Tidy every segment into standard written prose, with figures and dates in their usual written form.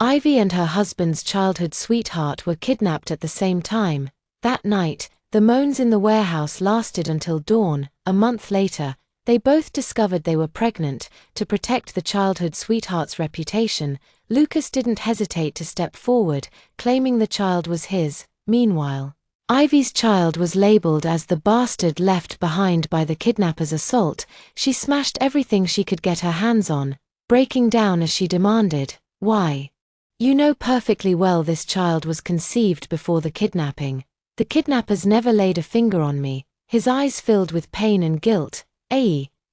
Ivy and her husband's childhood sweetheart were kidnapped at the same time. That night, the moans in the warehouse lasted until dawn. A month later, they both discovered they were pregnant. To protect the childhood sweetheart's reputation, Lucas didn't hesitate to step forward, claiming the child was his. Meanwhile, Ivy's child was labeled as the bastard left behind by the kidnapper's assault. She smashed everything she could get her hands on, breaking down as she demanded, "Why? You know perfectly well this child was conceived before the kidnapping. The kidnappers never laid a finger on me." His eyes filled with pain and guilt.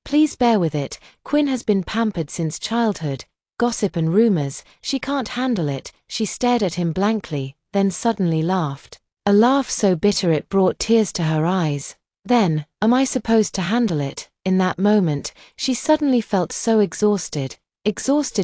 Please bear with it. Quinn has been pampered since childhood. Gossip and rumors, she can't handle it." She stared at him blankly, then suddenly laughed. A laugh so bitter it brought tears to her eyes. "Then, am I supposed to handle it?" In that moment, she suddenly felt so exhausted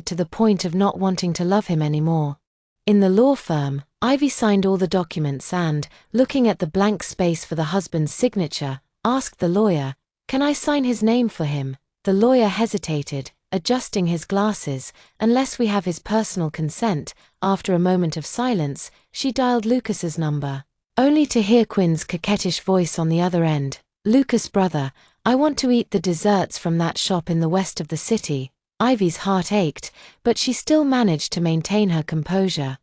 to the point of not wanting to love him anymore. In the law firm, Ivy signed all the documents and, looking at the blank space for the husband's signature, asked the lawyer, "Can I sign his name for him?" The lawyer hesitated, adjusting his glasses. "Unless we have his personal consent." After a moment of silence, she dialed Lucas's number, only to hear Quinn's coquettish voice on the other end. "Lucas, brother, I want to eat the desserts from that shop in the west of the city." Ivy's heart ached, but she still managed to maintain her composure.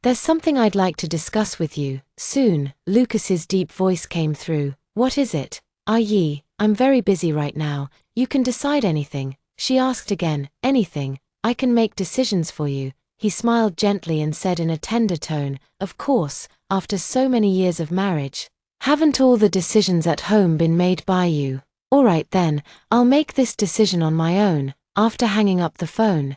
"There's something I'd like to discuss with you, soon." Lucas's deep voice came through. "What is it?" I'm very busy right now. You can decide anything." She asked again. "Anything. I can make decisions for you." He smiled gently and said in a tender tone, "Of course, after so many years of marriage. Haven't all the decisions at home been made by you?" "All right then, I'll make this decision on my own." After hanging up the phone,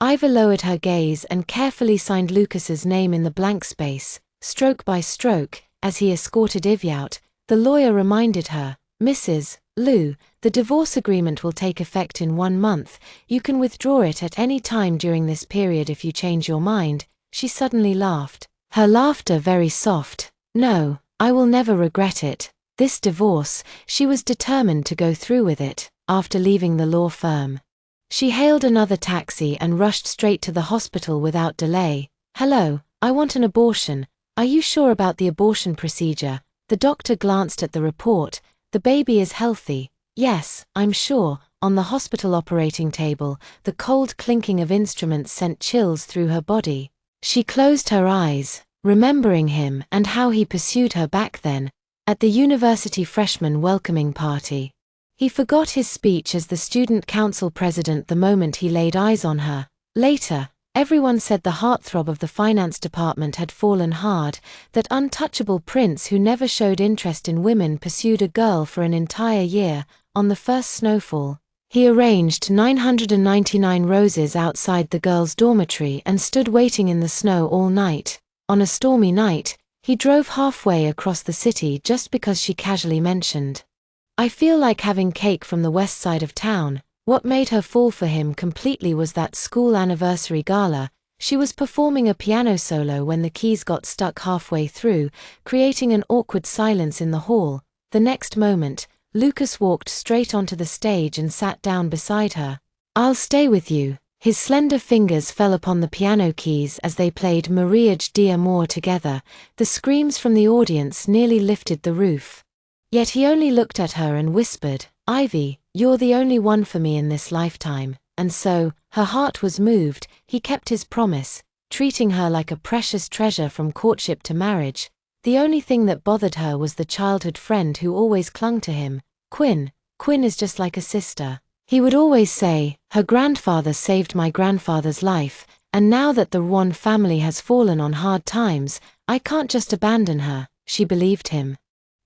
Ivy lowered her gaze and carefully signed Lucas's name in the blank space, stroke by stroke, as he escorted Ivy out. The lawyer reminded her, "Mrs. Liu, the divorce agreement will take effect in 1 month. You can withdraw it at any time during this period if you change your mind." She suddenly laughed, her laughter very soft. "No, I will never regret it. This divorce," she was determined to go through with it. After leaving the law firm, she hailed another taxi and rushed straight to the hospital without delay. "Hello, I want an abortion. Are you sure about the abortion procedure?" The doctor glanced at the report. "The baby is healthy." "Yes, I'm sure." On the hospital operating table, the cold clinking of instruments sent chills through her body. She closed her eyes, remembering him and how he pursued her back then, at the university freshman welcoming party. He forgot his speech as the student council president the moment he laid eyes on her. Later, everyone said the heartthrob of the finance department had fallen hard, that untouchable prince who never showed interest in women pursued a girl for an entire year. On the first snowfall, he arranged 999 roses outside the girl's dormitory and stood waiting in the snow all night. On a stormy night, he drove halfway across the city just because she casually mentioned, "I feel like having cake from the west side of town." What made her fall for him completely was that school anniversary gala. She was performing a piano solo when the keys got stuck halfway through, creating an awkward silence in the hall. The next moment, Lucas walked straight onto the stage and sat down beside her. "I'll stay with you." His slender fingers fell upon the piano keys as they played Mariage d'Amour together. The screams from the audience nearly lifted the roof. Yet he only looked at her and whispered, "Ivy, you're the only one for me in this lifetime." And so, her heart was moved. He kept his promise, treating her like a precious treasure from courtship to marriage. The only thing that bothered her was the childhood friend who always clung to him. Quinn is just like a sister. He would always say, "Her grandfather saved my grandfather's life, and now that the Ron family has fallen on hard times, I can't just abandon her." She believed him.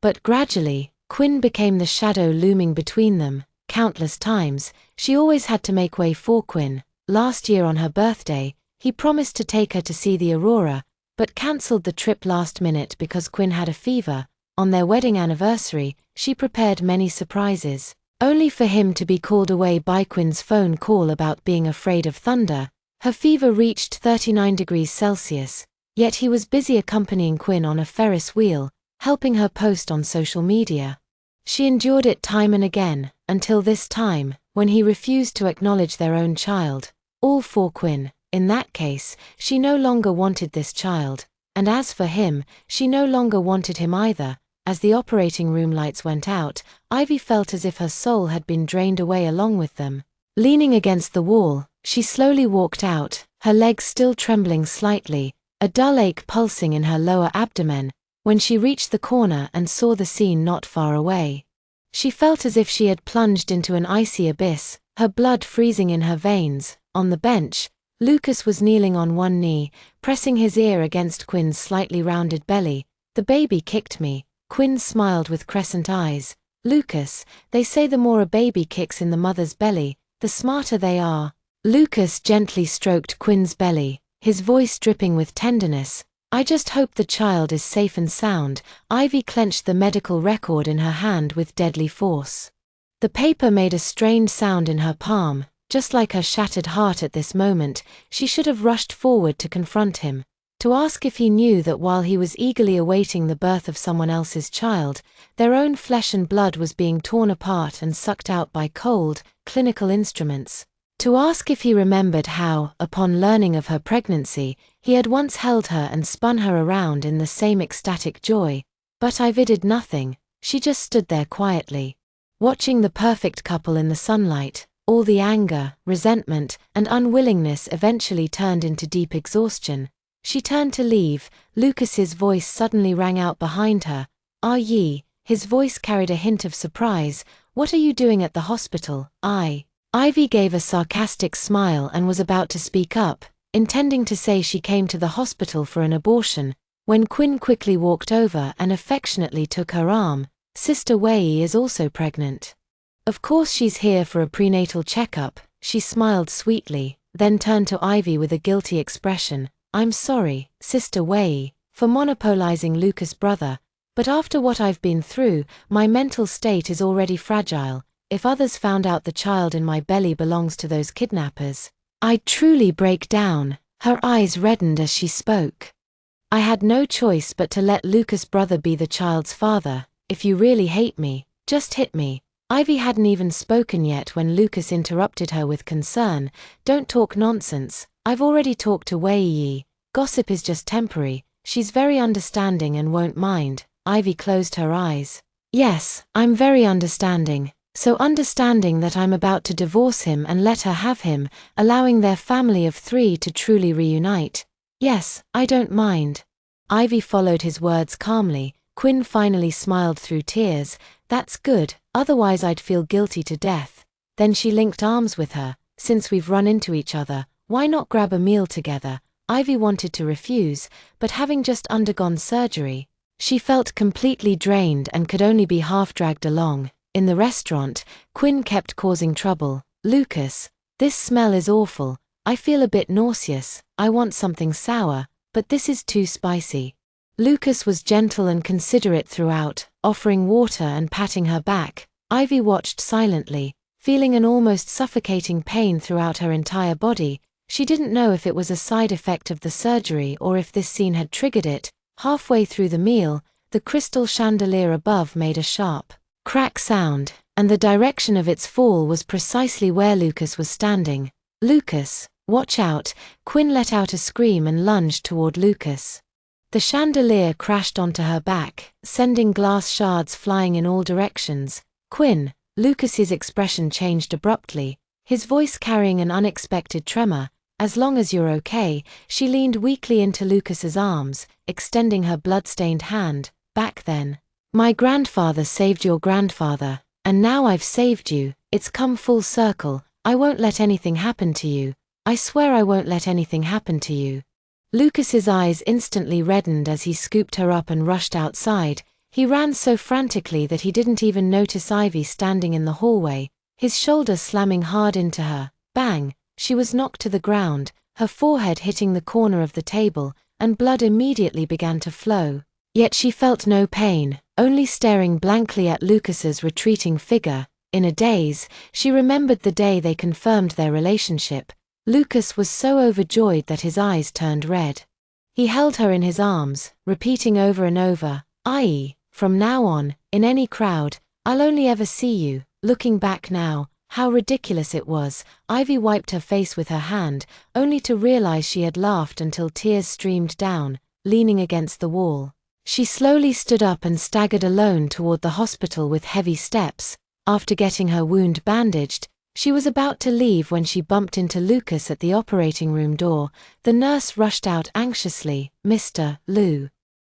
But gradually, Quinn became the shadow looming between them. Countless times, she always had to make way for Quinn. Last year on her birthday, he promised to take her to see the aurora, but cancelled the trip last minute because Quinn had a fever. On their wedding anniversary, she prepared many surprises, only for him to be called away by Quinn's phone call about being afraid of thunder. Her fever reached 39 degrees Celsius, yet he was busy accompanying Quinn on a Ferris wheel, helping her post on social media. She endured it time and again, until this time, when he refused to acknowledge their own child. All for Quinn. In that case, she no longer wanted this child. And as for him, she no longer wanted him either. As the operating room lights went out, Ivy felt as if her soul had been drained away along with them. Leaning against the wall, she slowly walked out, her legs still trembling slightly, a dull ache pulsing in her lower abdomen. When she reached the corner and saw the scene not far away, she felt as if she had plunged into an icy abyss, her blood freezing in her veins. On the bench, Lucas was kneeling on one knee, pressing his ear against Quinn's slightly rounded belly. "The baby kicked me." Quinn smiled with crescent eyes. "Lucas, they say the more a baby kicks in the mother's belly, the smarter they are." Lucas gently stroked Quinn's belly, his voice dripping with tenderness. "I just hope the child is safe and sound." Ivy clenched the medical record in her hand with deadly force. The paper made a strained sound in her palm. Just like her shattered heart at this moment, she should have rushed forward to confront him, to ask if he knew that while he was eagerly awaiting the birth of someone else's child, their own flesh and blood was being torn apart and sucked out by cold, clinical instruments. To ask if he remembered how, upon learning of her pregnancy, he had once held her and spun her around in the same ecstatic joy. But Ivy did nothing. She just stood there quietly, watching the perfect couple in the sunlight. All the anger, resentment, and unwillingness eventually turned into deep exhaustion. She turned to leave. Lucas's voice suddenly rang out behind her. "Are ye?" His voice carried a hint of surprise. "What are you doing at the hospital?" Ivy gave a sarcastic smile and was about to speak up, intending to say she came to the hospital for an abortion, when Quinn quickly walked over and affectionately took her arm. "Sister Wei is also pregnant. Of course she's here for a prenatal checkup." She smiled sweetly, then turned to Ivy with a guilty expression. "I'm sorry, Sister Wei, for monopolizing Lucas' brother, but after what I've been through, my mental state is already fragile. If others found out the child in my belly belongs to those kidnappers, I'd truly break down." Her eyes reddened as she spoke. "I had no choice but to let Lucas' brother be the child's father. If you really hate me, just hit me." Ivy hadn't even spoken yet when Lucas interrupted her with concern. "Don't talk nonsense. I've already talked to Wei Yi. Gossip is just temporary. She's very understanding and won't mind." Ivy closed her eyes. "Yes, I'm very understanding. So understanding that I'm about to divorce him and let her have him, allowing their family of 3 to truly reunite. Yes, I don't mind." Ivy followed his words calmly. Quinn finally smiled through tears. "That's good, otherwise I'd feel guilty to death." Then she linked arms with her. "Since we've run into each other, why not grab a meal together?" Ivy wanted to refuse, but having just undergone surgery, she felt completely drained and could only be half dragged along. In the restaurant, Quinn kept causing trouble. "Lucas, this smell is awful. I feel a bit nauseous. I want something sour, but this is too spicy." Lucas was gentle and considerate throughout, offering water and patting her back. Ivy watched silently, feeling an almost suffocating pain throughout her entire body. She didn't know if it was a side effect of the surgery or if this scene had triggered it. Halfway through the meal, the crystal chandelier above made a sharp crack sound, and the direction of its fall was precisely where Lucas was standing. "Lucas, watch out!" Quinn let out a scream and lunged toward Lucas. The chandelier crashed onto her back, sending glass shards flying in all directions. "Quinn!" Lucas's expression changed abruptly, his voice carrying an unexpected tremor. "As long as you're okay." She leaned weakly into Lucas's arms, extending her blood-stained hand. "Back then, my grandfather saved your grandfather, and now I've saved you. It's come full circle. I won't let anything happen to you. I swear I won't let anything happen to you." Lucas's eyes instantly reddened as he scooped her up and rushed outside. He ran so frantically that he didn't even notice Ivy standing in the hallway, his shoulder slamming hard into her. Bang! She was knocked to the ground, her forehead hitting the corner of the table, and blood immediately began to flow. Yet she felt no pain, only staring blankly at Lucas's retreating figure. In a daze, she remembered the day they confirmed their relationship. Lucas was so overjoyed that his eyes turned red. He held her in his arms, repeating over and over, "I, from now on, in any crowd, I'll only ever see you." Looking back now, How ridiculous it was. Ivy wiped her face with her hand, only to realize she had laughed until tears streamed down, leaning against the wall. She slowly stood up and staggered alone toward the hospital with heavy steps. After getting her wound bandaged, she was about to leave when she bumped into Lucas at the operating room door. The nurse rushed out anxiously. "Mr. Liu.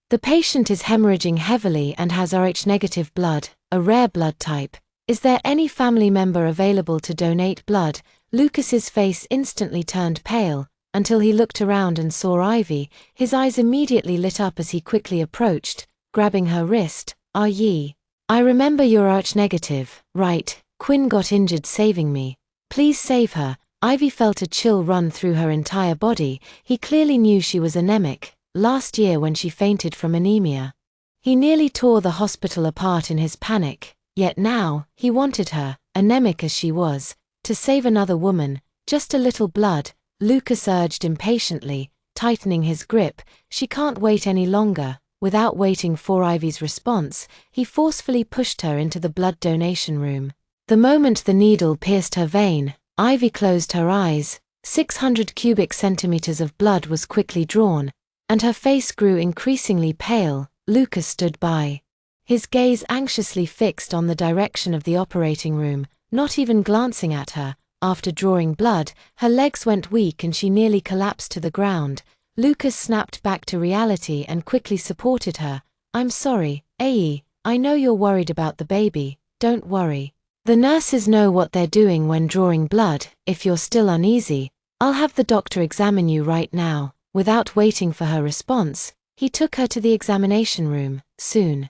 The patient is hemorrhaging heavily and has Rh-negative blood, a rare blood type. Is there any family member available to donate blood?" Lucas's face instantly turned pale, until he looked around and saw Ivy. His eyes immediately lit up as he quickly approached, grabbing her wrist. "Are ye? I remember you're Rh-negative, right? Quinn got injured saving me. Please save her." Ivy felt a chill run through her entire body. He clearly knew she was anemic, last year when she fainted from anemia. He nearly tore the hospital apart in his panic, yet now, he wanted her, anemic as she was, to save another woman. "Just a little blood," Lucas urged impatiently, tightening his grip. "She can't wait any longer." Without waiting for Ivy's response, he forcefully pushed her into the blood donation room. The moment the needle pierced her vein, Ivy closed her eyes. 600 cubic centimeters of blood was quickly drawn, and her face grew increasingly pale. Lucas stood by, his gaze anxiously fixed on the direction of the operating room, not even glancing at her. After drawing blood, her legs went weak and she nearly collapsed to the ground. Lucas snapped back to reality and quickly supported her. "I'm sorry, Ae. I know you're worried about the baby. Don't worry. The nurses know what they're doing when drawing blood. If you're still uneasy, I'll have the doctor examine you right now." Without waiting for her response, he took her to the examination room. Soon,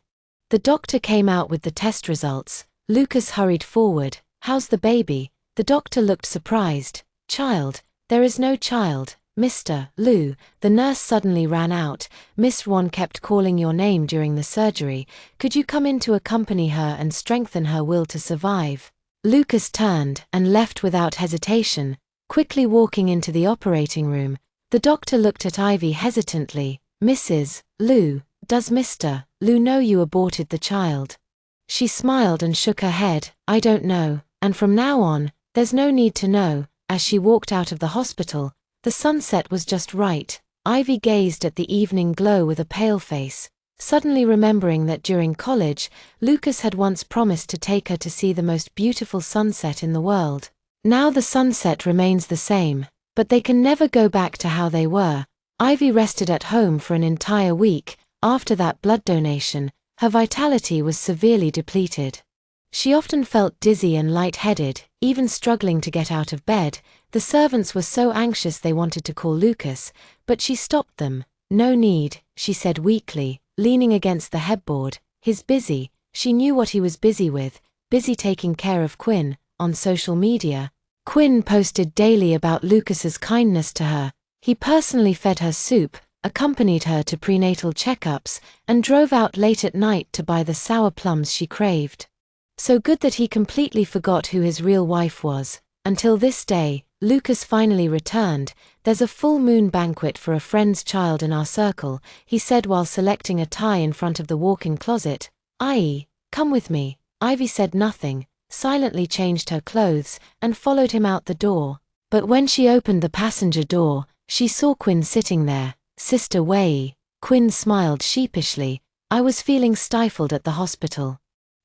the doctor came out with the test results. Lucas hurried forward. "How's the baby?" The doctor looked surprised. "Child? There is no child, Mr. Liu." The nurse suddenly ran out. "Miss Wan kept calling your name during the surgery. Could you come in to accompany her and strengthen her will to survive?" Lucas turned and left without hesitation, quickly walking into the operating room. The doctor looked at Ivy hesitantly. "Mrs. Liu, does Mr. Liu know you aborted the child?" She smiled and shook her head. "I don't know, and from now on, there's no need to know." As she walked out of the hospital, the sunset was just right. Ivy gazed at the evening glow with a pale face, suddenly remembering that during college, Lucas had once promised to take her to see the most beautiful sunset in the world. Now the sunset remains the same, but they can never go back to how they were. Ivy rested at home for an entire week. After that blood donation, her vitality was severely depleted. She often felt dizzy and lightheaded, even struggling to get out of bed. The servants were so anxious they wanted to call Lucas, but she stopped them. "No need," she said weakly, leaning against the headboard. "He's busy." She knew what he was busy with, busy taking care of Quinn. On social media, Quinn posted daily about Lucas's kindness to her. He personally fed her soup, accompanied her to prenatal checkups, and drove out late at night to buy the sour plums she craved. So good that he completely forgot who his real wife was. Until this day, Lucas finally returned. "There's a full moon banquet for a friend's child in our circle," he said while selecting a tie in front of the walk-in closet. "Ie, come with me." Ivy said nothing, silently changed her clothes, and followed him out the door. But when she opened the passenger door, she saw Quinn sitting there. "Sister Wei." Quinn smiled sheepishly. "I was feeling stifled at the hospital,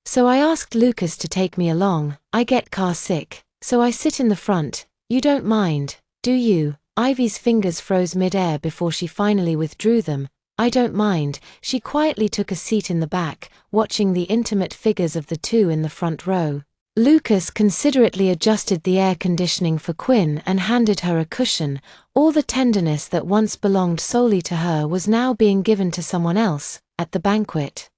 so I asked Lucas to take me along. I get car sick, so I sit in the front. You don't mind, do you?" Ivy's fingers froze mid-air before she finally withdrew them. "I don't mind." She quietly took a seat in the back, watching the intimate figures of the two in the front row. Lucas considerately adjusted the air conditioning for Quinn and handed her a cushion. All the tenderness that once belonged solely to her was now being given to someone else. At the banquet,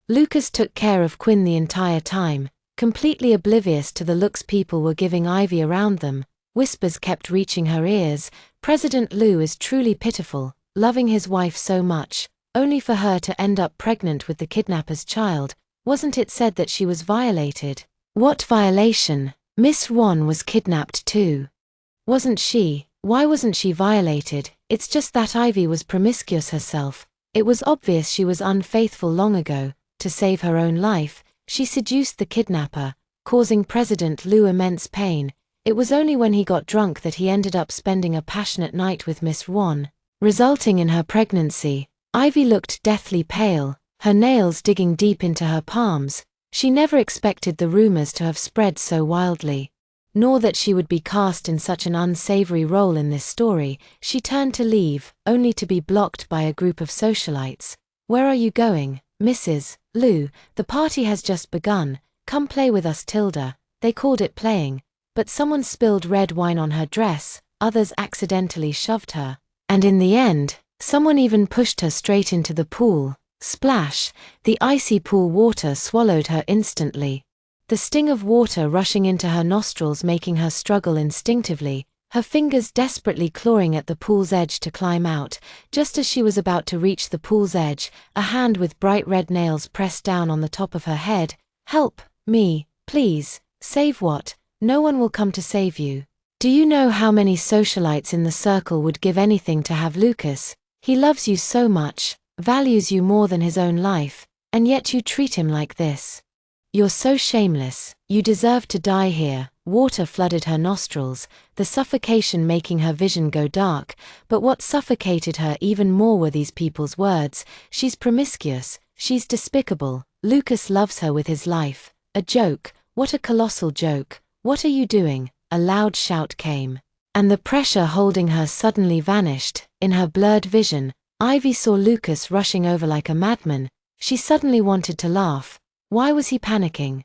Lucas took care of Quinn the entire time, completely oblivious to the looks people were giving Ivy around them. Whispers kept reaching her ears. "President Liu is truly pitiful, loving his wife so much, only for her to end up pregnant with the kidnapper's child. Wasn't it said that she was violated?" "What violation? Miss Wan was kidnapped too. Wasn't she? Why wasn't she violated? It's just that Ivy was promiscuous herself. It was obvious she was unfaithful long ago. To save her own life, she seduced the kidnapper. causing President Lou immense pain. It was only when he got drunk that he ended up spending a passionate night with Miss Ron, resulting in her pregnancy. Ivy looked deathly pale, her nails digging deep into her palms. She never expected the rumors to have spread so wildly, nor that she would be cast in such an unsavory role in this story. She turned to leave, only to be blocked by a group of socialites. "Where are you going, Mrs. Lou? The party has just begun. Come play with us, Tilda." They called it playing, but someone spilled red wine on her dress, others accidentally shoved her, and in the end, someone even pushed her straight into the pool. Splash! The icy pool water swallowed her instantly, the sting of water rushing into her nostrils making her struggle instinctively, her fingers desperately clawing at the pool's edge to climb out. Just as she was about to reach the pool's edge, a hand with bright red nails pressed down on the top of her head. "Help me, please." "Save what? No one will come to save you. Do you know how many socialites in the circle would give anything to have Lucas? He loves you so much, values you more than his own life, and yet you treat him like this. You're so shameless. You deserve to die here." Water flooded her nostrils, the suffocation making her vision go dark, but what suffocated her even more were these people's words. "She's promiscuous, she's despicable, Lucas loves her with his life." A joke, what a colossal joke. "What are you doing?" A loud shout came, and the pressure holding her suddenly vanished. In her blurred vision, Ivy saw Lucas rushing over like a madman. She suddenly wanted to laugh. Why was he panicking?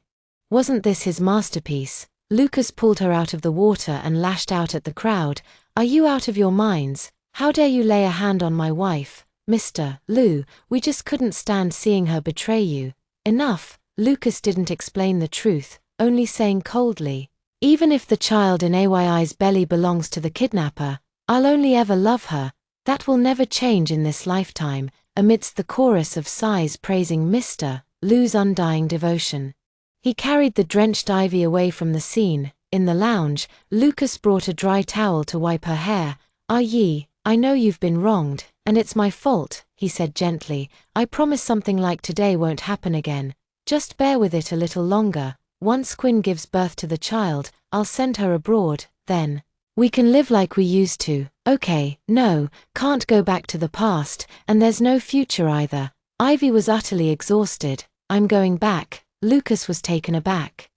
Wasn't this his masterpiece? Lucas pulled her out of the water and lashed out at the crowd. "Are you out of your minds? How dare you lay a hand on my wife, Mr. Lou? We just couldn't stand seeing her betray you." "Enough." Lucas didn't explain the truth, only saying coldly, "Even if the child in AYI's belly belongs to the kidnapper, I'll only ever love her. That will never change in this lifetime." Amidst the chorus of sighs praising Mr. Lou's undying devotion, he carried the drenched Ivy away from the scene. In the lounge, Lucas brought a dry towel to wipe her hair. I know you've been wronged, and it's my fault," he said gently. "I promise something like today won't happen again. Just bear with it a little longer. Once Quinn gives birth to the child, I'll send her abroad, then we can live like we used to." "Okay, no, can't go back to the past, and there's no future either." Ivy was utterly exhausted. "I'm going back." Lucas was taken aback.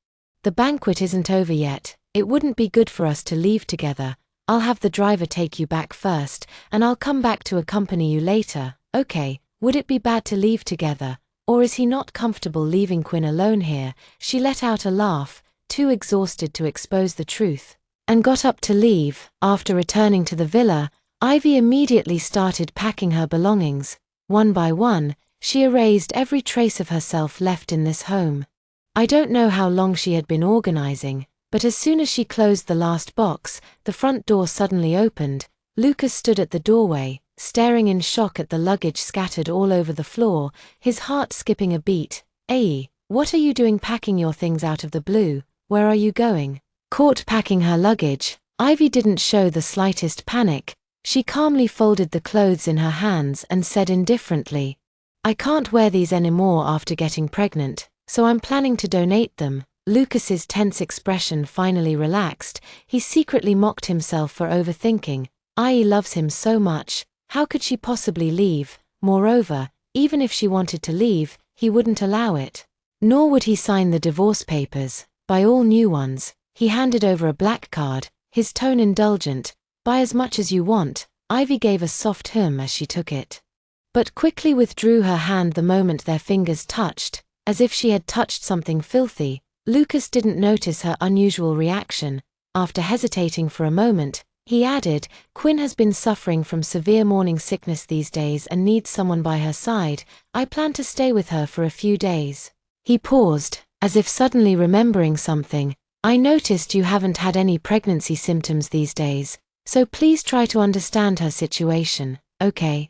"The banquet isn't over yet. It wouldn't be good for us to leave together. I'll have the driver take you back first, and I'll come back to accompany you later." "Okay, would it be bad to leave together? Or is he not comfortable leaving Quinn alone here?" She let out a laugh, too exhausted to expose the truth, and got up to leave. After returning to the villa, Ivy immediately started packing her belongings. One by one, she erased every trace of herself left in this home. I don't know how long she had been organizing, but as soon as she closed the last box, the front door suddenly opened. Lucas stood at the doorway, staring in shock at the luggage scattered all over the floor, his heart skipping a beat. "Aye, what are you doing packing your things out of the blue? Where are you going?" Caught packing her luggage, Ivy didn't show the slightest panic. She calmly folded the clothes in her hands and said indifferently, "I can't wear these anymore after getting pregnant, so I'm planning to donate them." Lucas's tense expression finally relaxed. He secretly mocked himself for overthinking. IE loves him so much, how could she possibly leave? Moreover, even if she wanted to leave, he wouldn't allow it. Nor would he sign the divorce papers. "Buy all new ones." He handed over a black card, his tone indulgent. "Buy as much as you want." Ivy gave a soft hum as she took it, but quickly withdrew her hand the moment their fingers touched, as if she had touched something filthy. Lucas didn't notice her unusual reaction. After hesitating for a moment, he added, "Quinn has been suffering from severe morning sickness these days and needs someone by her side. I plan to stay with her for a few days." He paused, as if suddenly remembering something. "I noticed you haven't had any pregnancy symptoms these days, so please try to understand her situation, okay?"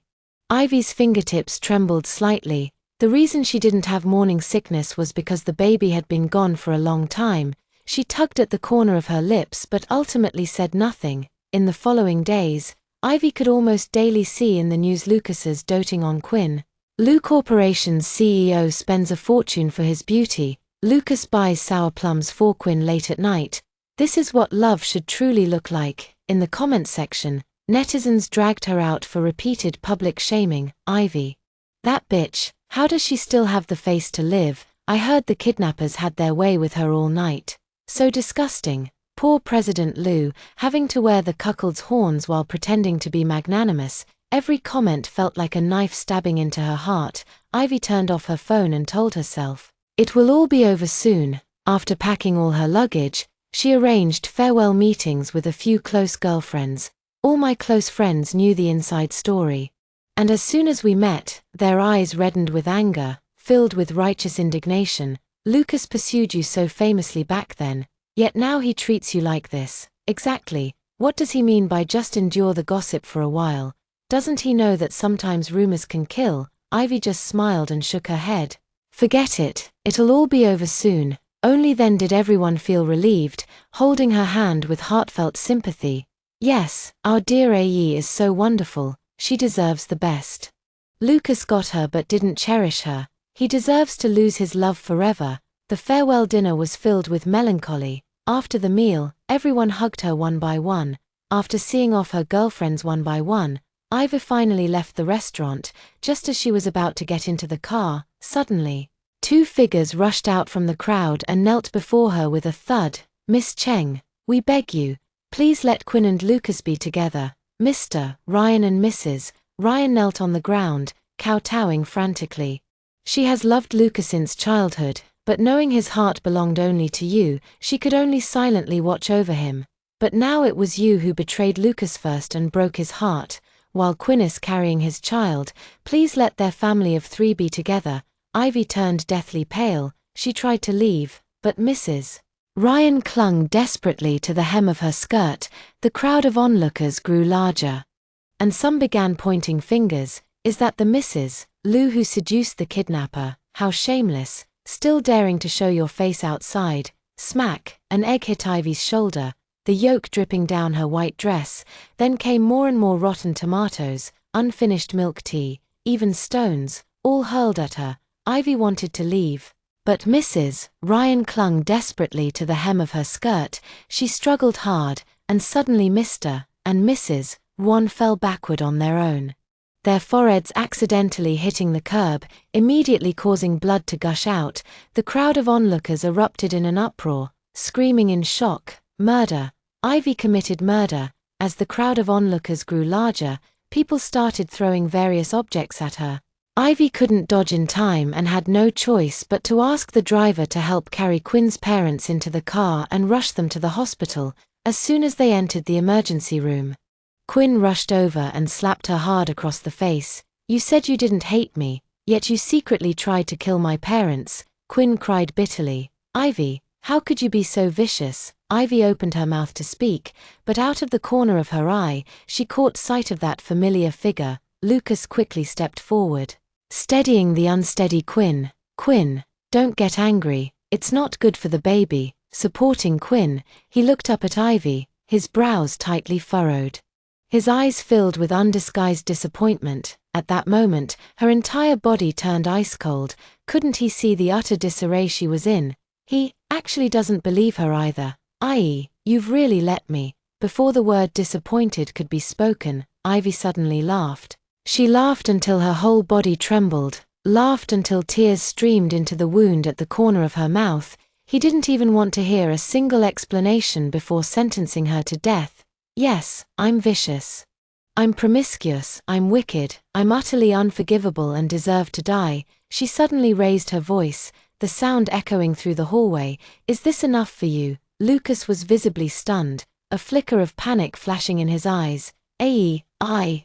Ivy's fingertips trembled slightly. The reason she didn't have morning sickness was because the baby had been gone for a long time. She tugged at the corner of her lips but ultimately said nothing. In the following days, Ivy could almost daily see in the news Lucas's doting on Quinn. Lou Corporation's CEO spends a fortune for his beauty, Lucas buys sour plums for Quinn late at night. This is what love should truly look like. In the comments section, netizens dragged her out for repeated public shaming. Ivy. That bitch, how does she still have the face to live? I heard the kidnappers had their way with her all night. So disgusting. Poor President Lou, having to wear the cuckold's horns while pretending to be magnanimous. Every comment felt like a knife stabbing into her heart. Ivy turned off her phone and told herself, it will all be over soon. After packing all her luggage, she arranged farewell meetings with a few close girlfriends. All my close friends knew the inside story. And as soon as we met, their eyes reddened with anger, filled with righteous indignation. Lucas pursued you so famously back then, yet now he treats you like this. Exactly. What does he mean by just endure the gossip for a while? Doesn't he know that sometimes rumors can kill? Ivy just smiled and shook her head. Forget it, it'll all be over soon. Only then did everyone feel relieved, holding her hand with heartfelt sympathy. Yes, our dear AE is so wonderful, she deserves the best. Lucas got her but didn't cherish her. He deserves to lose his love forever. The farewell dinner was filled with melancholy. After the meal, everyone hugged her one by one. After seeing off her girlfriends one by one, Ivy finally left the restaurant. Just as she was about to get into the car, suddenly, two figures rushed out from the crowd and knelt before her with a thud. Miss Cheng, we beg you, please let Quinn and Lucas be together. Mr. Ryan and Mrs. Ryan knelt on the ground, kowtowing frantically. She has loved Lucas since childhood, but knowing his heart belonged only to you, she could only silently watch over him. But now it was you who betrayed Lucas first and broke his heart, while Quinn is carrying his child. Please let their family of three be together. Ivy turned deathly pale. She tried to leave, but Mrs. Ryan clung desperately to the hem of her skirt. The crowd of onlookers grew larger, and some began pointing fingers. Is that the Mrs. Lou who seduced the kidnapper? How shameless, still daring to show your face outside. Smack, an egg hit Ivy's shoulder, the yolk dripping down her white dress. Then came more and more rotten tomatoes, unfinished milk tea, even stones, all hurled at her. Ivy wanted to leave, but Mrs. Ryan clung desperately to the hem of her skirt. She struggled hard, and suddenly Mr. and Mrs. Wan fell backward on their own, their foreheads accidentally hitting the curb, immediately causing blood to gush out. The crowd of onlookers erupted in an uproar, screaming in shock, "Murder! Ivy committed murder!" As the crowd of onlookers grew larger, people started throwing various objects at her. Ivy couldn't dodge in time and had no choice but to ask the driver to help carry Quinn's parents into the car and rush them to the hospital. As soon as they entered the emergency room, Quinn rushed over and slapped her hard across the face. "You said you didn't hate me, yet you secretly tried to kill my parents," Quinn cried bitterly. "Ivy, how could you be so vicious?" Ivy opened her mouth to speak, but out of the corner of her eye, she caught sight of that familiar figure. Lucas quickly stepped forward, steadying the unsteady Quinn. "Quinn, don't get angry, it's not good for the baby." Supporting Quinn, he looked up at Ivy, his brows tightly furrowed, his eyes filled with undisguised disappointment. At that moment, her entire body turned ice cold. Couldn't he see the utter disarray she was in? He actually doesn't believe her either. "I.e., you've really let me." Before the word disappointed could be spoken, Ivy suddenly laughed. She laughed until her whole body trembled, laughed until tears streamed into the wound at the corner of her mouth. He didn't even want to hear a single explanation before sentencing her to death. "Yes, I'm vicious. I'm promiscuous, I'm wicked, I'm utterly unforgivable and deserve to die." She suddenly raised her voice, the sound echoing through the hallway. "Is this enough for you?" Lucas was visibly stunned, a flicker of panic flashing in his eyes.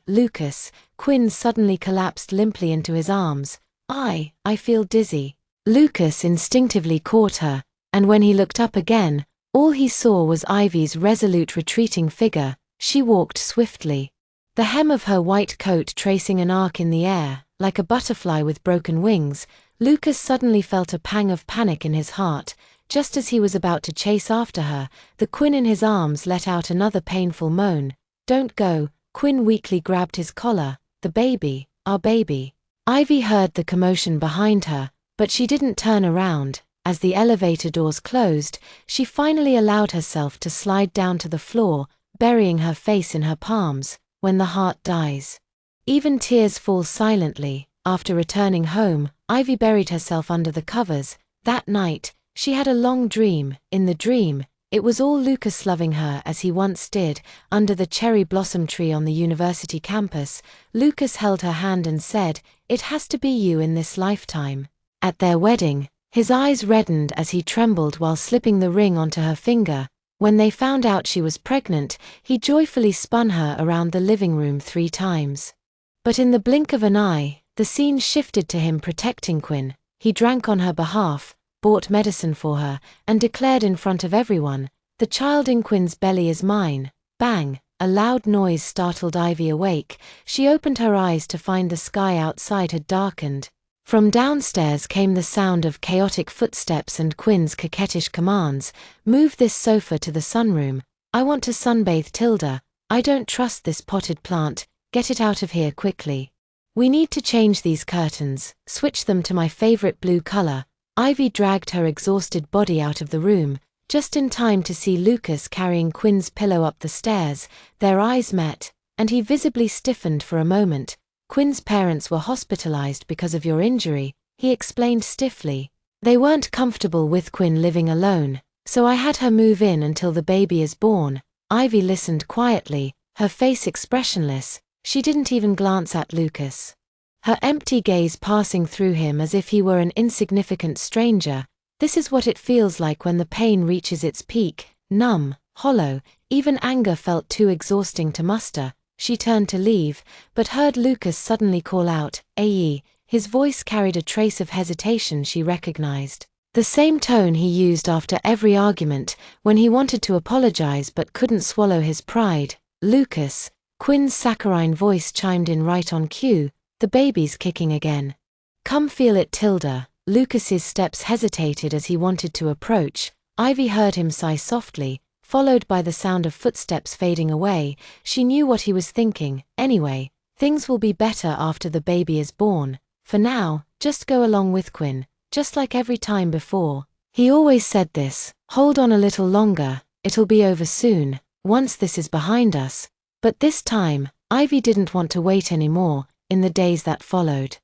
Lucas." Quinn suddenly collapsed limply into his arms. I feel dizzy." Lucas instinctively caught her, and when he looked up again, all he saw was Ivy's resolute retreating figure. She walked swiftly, the hem of her white coat tracing an arc in the air, like a butterfly with broken wings. Lucas suddenly felt a pang of panic in his heart. Just as he was about to chase after her, the Quinn in his arms let out another painful moan. "Don't go." Quinn weakly grabbed his collar. "The baby, our baby." Ivy heard the commotion behind her, but she didn't turn around. As the elevator doors closed, she finally allowed herself to slide down to the floor, burying her face in her palms. When the heart dies, even tears fall silently. After returning home, Ivy buried herself under the covers. That night, she had a long dream. In the dream, it was all Lucas loving her as he once did, under the cherry blossom tree on the university campus. Lucas held her hand and said, "It has to be you in this lifetime." At their wedding, his eyes reddened as he trembled while slipping the ring onto her finger. When they found out she was pregnant, he joyfully spun her around the living room 3 times. But in the blink of an eye, the scene shifted to him protecting Quinn. He drank on her behalf, bought medicine for her, and declared in front of everyone, "The child in Quinn's belly is mine." Bang! A loud noise startled Ivy awake. She opened her eyes to find the sky outside had darkened. From downstairs came the sound of chaotic footsteps and Quinn's coquettish commands, "Move this sofa to the sunroom. I want to sunbathe Tilda. I don't trust this potted plant. Get it out of here quickly. We need to change these curtains. Switch them to my favorite blue color." Ivy dragged her exhausted body out of the room, just in time to see Lucas carrying Quinn's pillow up the stairs. Their eyes met, and he visibly stiffened for a moment. "Quinn's parents were hospitalized because of your injury," he explained stiffly. "They weren't comfortable with Quinn living alone, so I had her move in until the baby is born." Ivy listened quietly, her face expressionless. She didn't even glance at Lucas, her empty gaze passing through him as if he were an insignificant stranger. This is what it feels like when the pain reaches its peak, numb, hollow. Even anger felt too exhausting to muster. She turned to leave, but heard Lucas suddenly call out, "Aye." His voice carried a trace of hesitation she recognized. The same tone he used after every argument, when he wanted to apologize but couldn't swallow his pride. "Lucas." Quinn's saccharine voice chimed in right on cue, "The baby's kicking again. Come feel it, Tilda." Lucas's steps hesitated as he wanted to approach. Ivy heard him sigh softly, followed by the sound of footsteps fading away. She knew what he was thinking. Anyway, things will be better after the baby is born. For now, just go along with Quinn, just like every time before. He always said this, "Hold on a little longer, it'll be over soon, once this is behind us." But this time, Ivy didn't want to wait anymore. In the days that followed,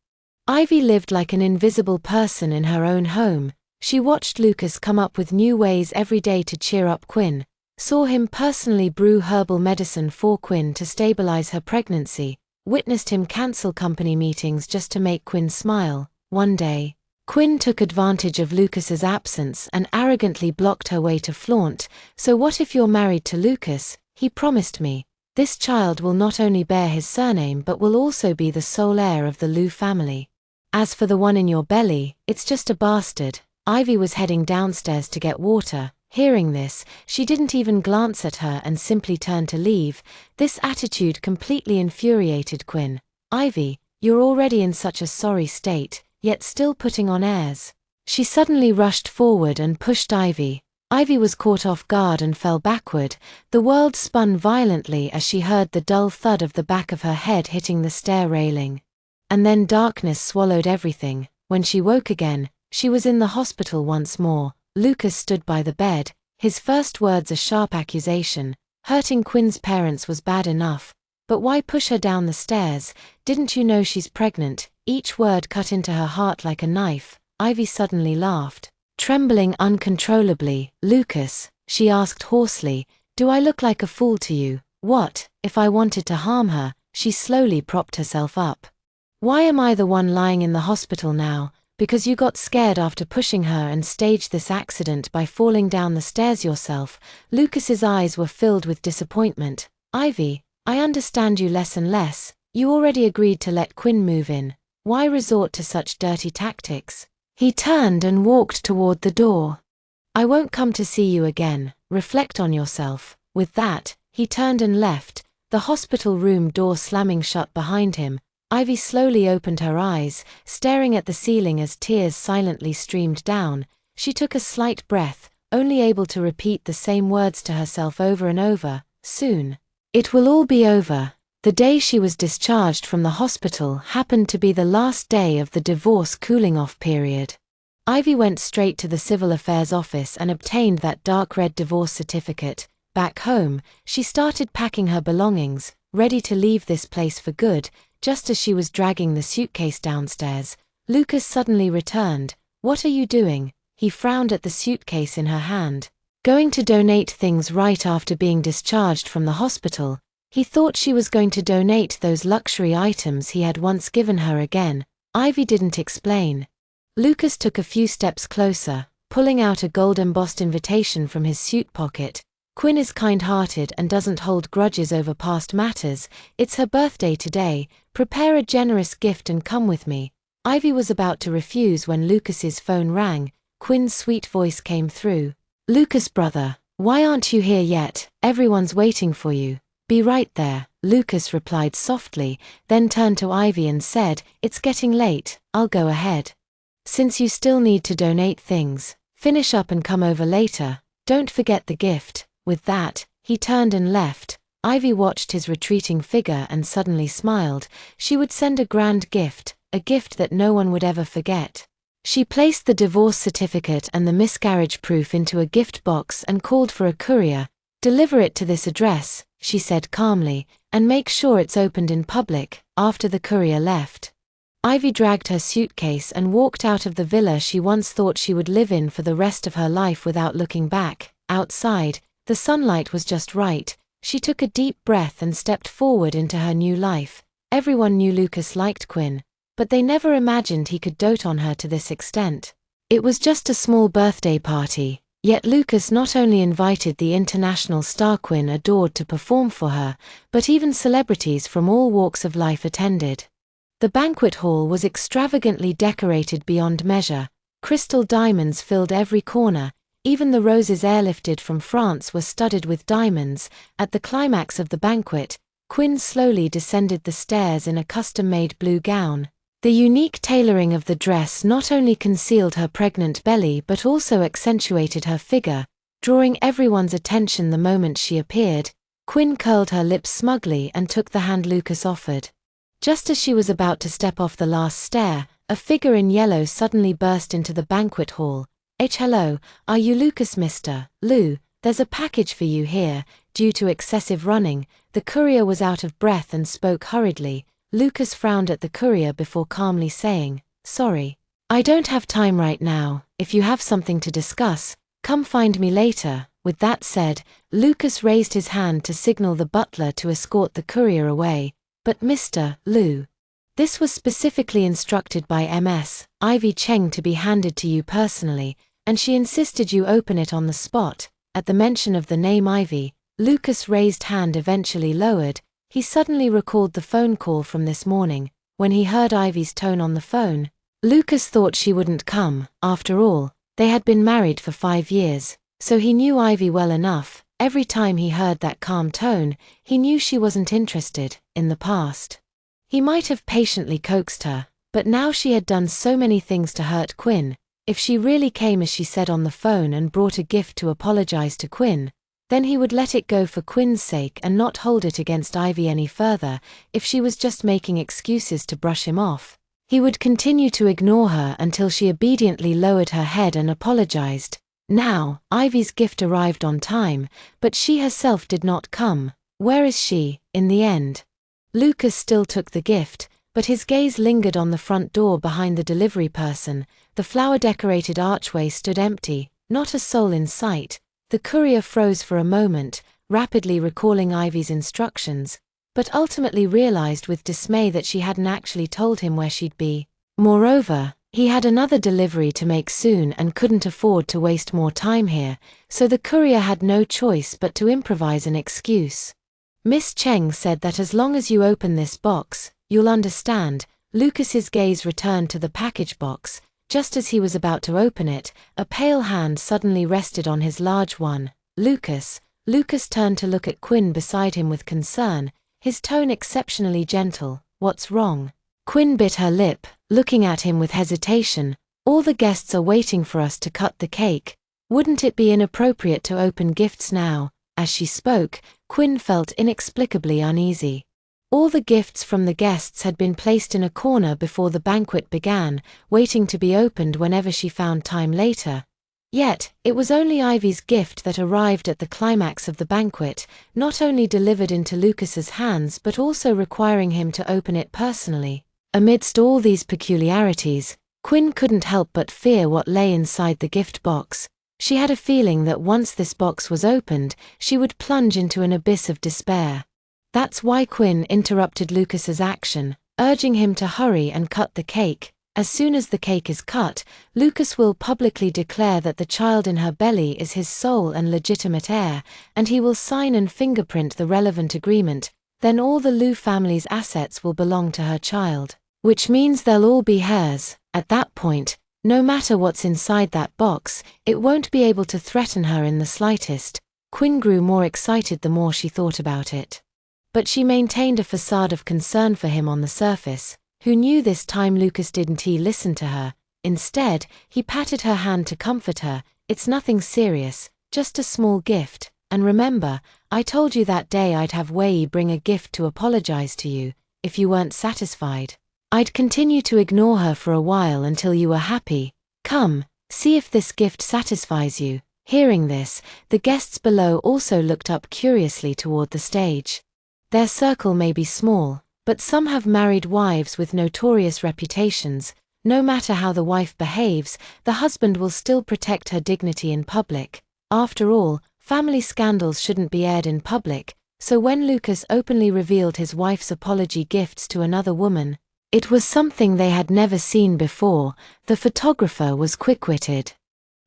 Ivy lived like an invisible person in her own home. She watched Lucas come up with new ways every day to cheer up Quinn, saw him personally brew herbal medicine for Quinn to stabilize her pregnancy, witnessed him cancel company meetings just to make Quinn smile. One day, Quinn took advantage of Lucas's absence and arrogantly blocked her way to flaunt. "So what if you're married to Lucas? He promised me. This child will not only bear his surname but will also be the sole heir of the Liu family. As for the one in your belly, it's just a bastard." Ivy was heading downstairs to get water. Hearing this, she didn't even glance at her and simply turned to leave. This attitude completely infuriated Quinn. "Ivy, you're already in such a sorry state, yet still putting on airs." She suddenly rushed forward and pushed Ivy. Ivy was caught off guard and fell backward. The world spun violently as she heard the dull thud of the back of her head hitting the stair railing. And then darkness swallowed everything. When she woke again, she was in the hospital once more. Lucas stood by the bed, his first words a sharp accusation. Hurting Quinn's parents was bad enough, but why push her down the stairs? "Didn't you know she's pregnant?" Each word cut into her heart like a knife. Ivy suddenly laughed, trembling uncontrollably. "Lucas," she asked hoarsely, "do I look like a fool to you? What, if I wanted to harm her?" She slowly propped herself up. "Why am I the one lying in the hospital now? Because you got scared after pushing her and staged this accident by falling down the stairs yourself." Lucas's eyes were filled with disappointment. "Ivy, I understand you less and less. You already agreed to let Quinn move in. Why resort to such dirty tactics?" He turned and walked toward the door. "I won't come to see you again. Reflect on yourself." With that, he turned and left, the hospital room door slamming shut behind him. Ivy slowly opened her eyes, staring at the ceiling as tears silently streamed down. She took a slight breath, only able to repeat the same words to herself over and over. Soon, it will all be over. The day she was discharged from the hospital happened to be the last day of the divorce cooling-off period. Ivy went straight to the Civil Affairs office and obtained that dark red divorce certificate. Back home, she started packing her belongings, ready to leave this place for good. Just as she was dragging the suitcase downstairs, Lucas suddenly returned. "What are you doing?" He frowned at the suitcase in her hand. "Going to donate things right after being discharged from the hospital." He thought she was going to donate those luxury items he had once given her again. Ivy didn't explain. Lucas took a few steps closer, pulling out a gold-embossed invitation from his suit pocket. "Quinn is kind-hearted and doesn't hold grudges over past matters. It's her birthday today. Prepare a generous gift and come with me." Ivy was about to refuse when Lucas's phone rang. Quinn's sweet voice came through. "Lucas, brother, why aren't you here yet? Everyone's waiting for you." "Be right there," Lucas replied softly, then turned to Ivy and said, "It's getting late, I'll go ahead. Since you still need to donate things, finish up and come over later. Don't forget the gift." With that, he turned and left. Ivy watched his retreating figure and suddenly smiled. She would send a grand gift, a gift that no one would ever forget. She placed the divorce certificate and the miscarriage proof into a gift box and called for a courier. "Deliver it to this address," she said calmly, "and make sure it's opened in public." After the courier left, Ivy dragged her suitcase and walked out of the villa she once thought she would live in for the rest of her life without looking back. Outside, the sunlight was just right. She took a deep breath and stepped forward into her new life. Everyone knew Lucas liked Quinn, but they never imagined he could dote on her to this extent. It was just a small birthday party, yet Lucas not only invited the international star Quinn adored to perform for her, but even celebrities from all walks of life attended. The banquet hall was extravagantly decorated beyond measure. Crystal diamonds filled every corner. Even the roses airlifted from France were studded with diamonds. At the climax of the banquet, Quinn slowly descended the stairs in a custom-made blue gown. The unique tailoring of the dress not only concealed her pregnant belly but also accentuated her figure, drawing everyone's attention the moment she appeared. Quinn curled her lips smugly and took the hand Lucas offered. Just as she was about to step off the last stair, a figure in yellow suddenly burst into the banquet hall. "Hello, are you Lucas, Mr. Lou? There's a package for you here." Due to excessive running, the courier was out of breath and spoke hurriedly. Lucas frowned at the courier before calmly saying, "Sorry, I don't have time right now. If you have something to discuss, come find me later." With that said, Lucas raised his hand to signal the butler to escort the courier away. "But Mr. Lou, this was specifically instructed by Ms. Ivy Cheng to be handed to you personally, and she insisted you open it on the spot." At the mention of the name Ivy, Lucas' raised hand eventually lowered. He suddenly recalled the phone call from this morning. When he heard Ivy's tone on the phone, Lucas thought she wouldn't come. After all, they had been married for 5 years, so he knew Ivy well enough. Every time he heard that calm tone, he knew she wasn't interested. In the past, he might have patiently coaxed her, but now she had done so many things to hurt Quinn. If she really came as she said on the phone and brought a gift to apologize to Quinn, then he would let it go for Quinn's sake and not hold it against Ivy any further. If she was just making excuses to brush him off, he would continue to ignore her until she obediently lowered her head and apologized. Now, Ivy's gift arrived on time, but she herself did not come. Where is she, in the end? Lucas still took the gift, but his gaze lingered on the front door behind the delivery person. The flower-decorated archway stood empty, not a soul in sight. The courier froze for a moment, rapidly recalling Ivy's instructions, but ultimately realized with dismay that she hadn't actually told him where she'd be. Moreover, he had another delivery to make soon and couldn't afford to waste more time here, so the courier had no choice but to improvise an excuse. "Miss Cheng said that as long as you open this box, you'll understand." Lucas's gaze returned to the package box. Just as he was about to open it, a pale hand suddenly rested on his large one. "Lucas." Lucas turned to look at Quinn beside him with concern, his tone exceptionally gentle. "What's wrong?" Quinn bit her lip, looking at him with hesitation. "All the guests are waiting for us to cut the cake. Wouldn't it be inappropriate to open gifts now?" As she spoke, Quinn felt inexplicably uneasy. All the gifts from the guests had been placed in a corner before the banquet began, waiting to be opened whenever she found time later. Yet, it was only Ivy's gift that arrived at the climax of the banquet, not only delivered into Lucas's hands but also requiring him to open it personally. Amidst all these peculiarities, Quinn couldn't help but fear what lay inside the gift box. She had a feeling that once this box was opened, she would plunge into an abyss of despair. That's why Quinn interrupted Lucas's action, urging him to hurry and cut the cake. As soon as the cake is cut, Lucas will publicly declare that the child in her belly is his sole and legitimate heir, and he will sign and fingerprint the relevant agreement. Then all the Lu family's assets will belong to her child, which means they'll all be hers. At that point, no matter what's inside that box, it won't be able to threaten her in the slightest. Quinn grew more excited the more she thought about it. But she maintained a facade of concern for him on the surface. Who knew this time Lucas didn't listen to her? Instead, he patted her hand to comfort her. It's nothing serious, just a small gift. And remember, I told you that day I'd have Wei bring a gift to apologize to you, if you weren't satisfied. I'd continue to ignore her for a while until you were happy. Come, see if this gift satisfies you. Hearing this, the guests below also looked up curiously toward the stage. Their circle may be small, but some have married wives with notorious reputations. No matter how the wife behaves, the husband will still protect her dignity in public. After all, family scandals shouldn't be aired in public, so when Lucas openly revealed his wife's apology gifts to another woman, it was something they had never seen before. The photographer was quick-witted,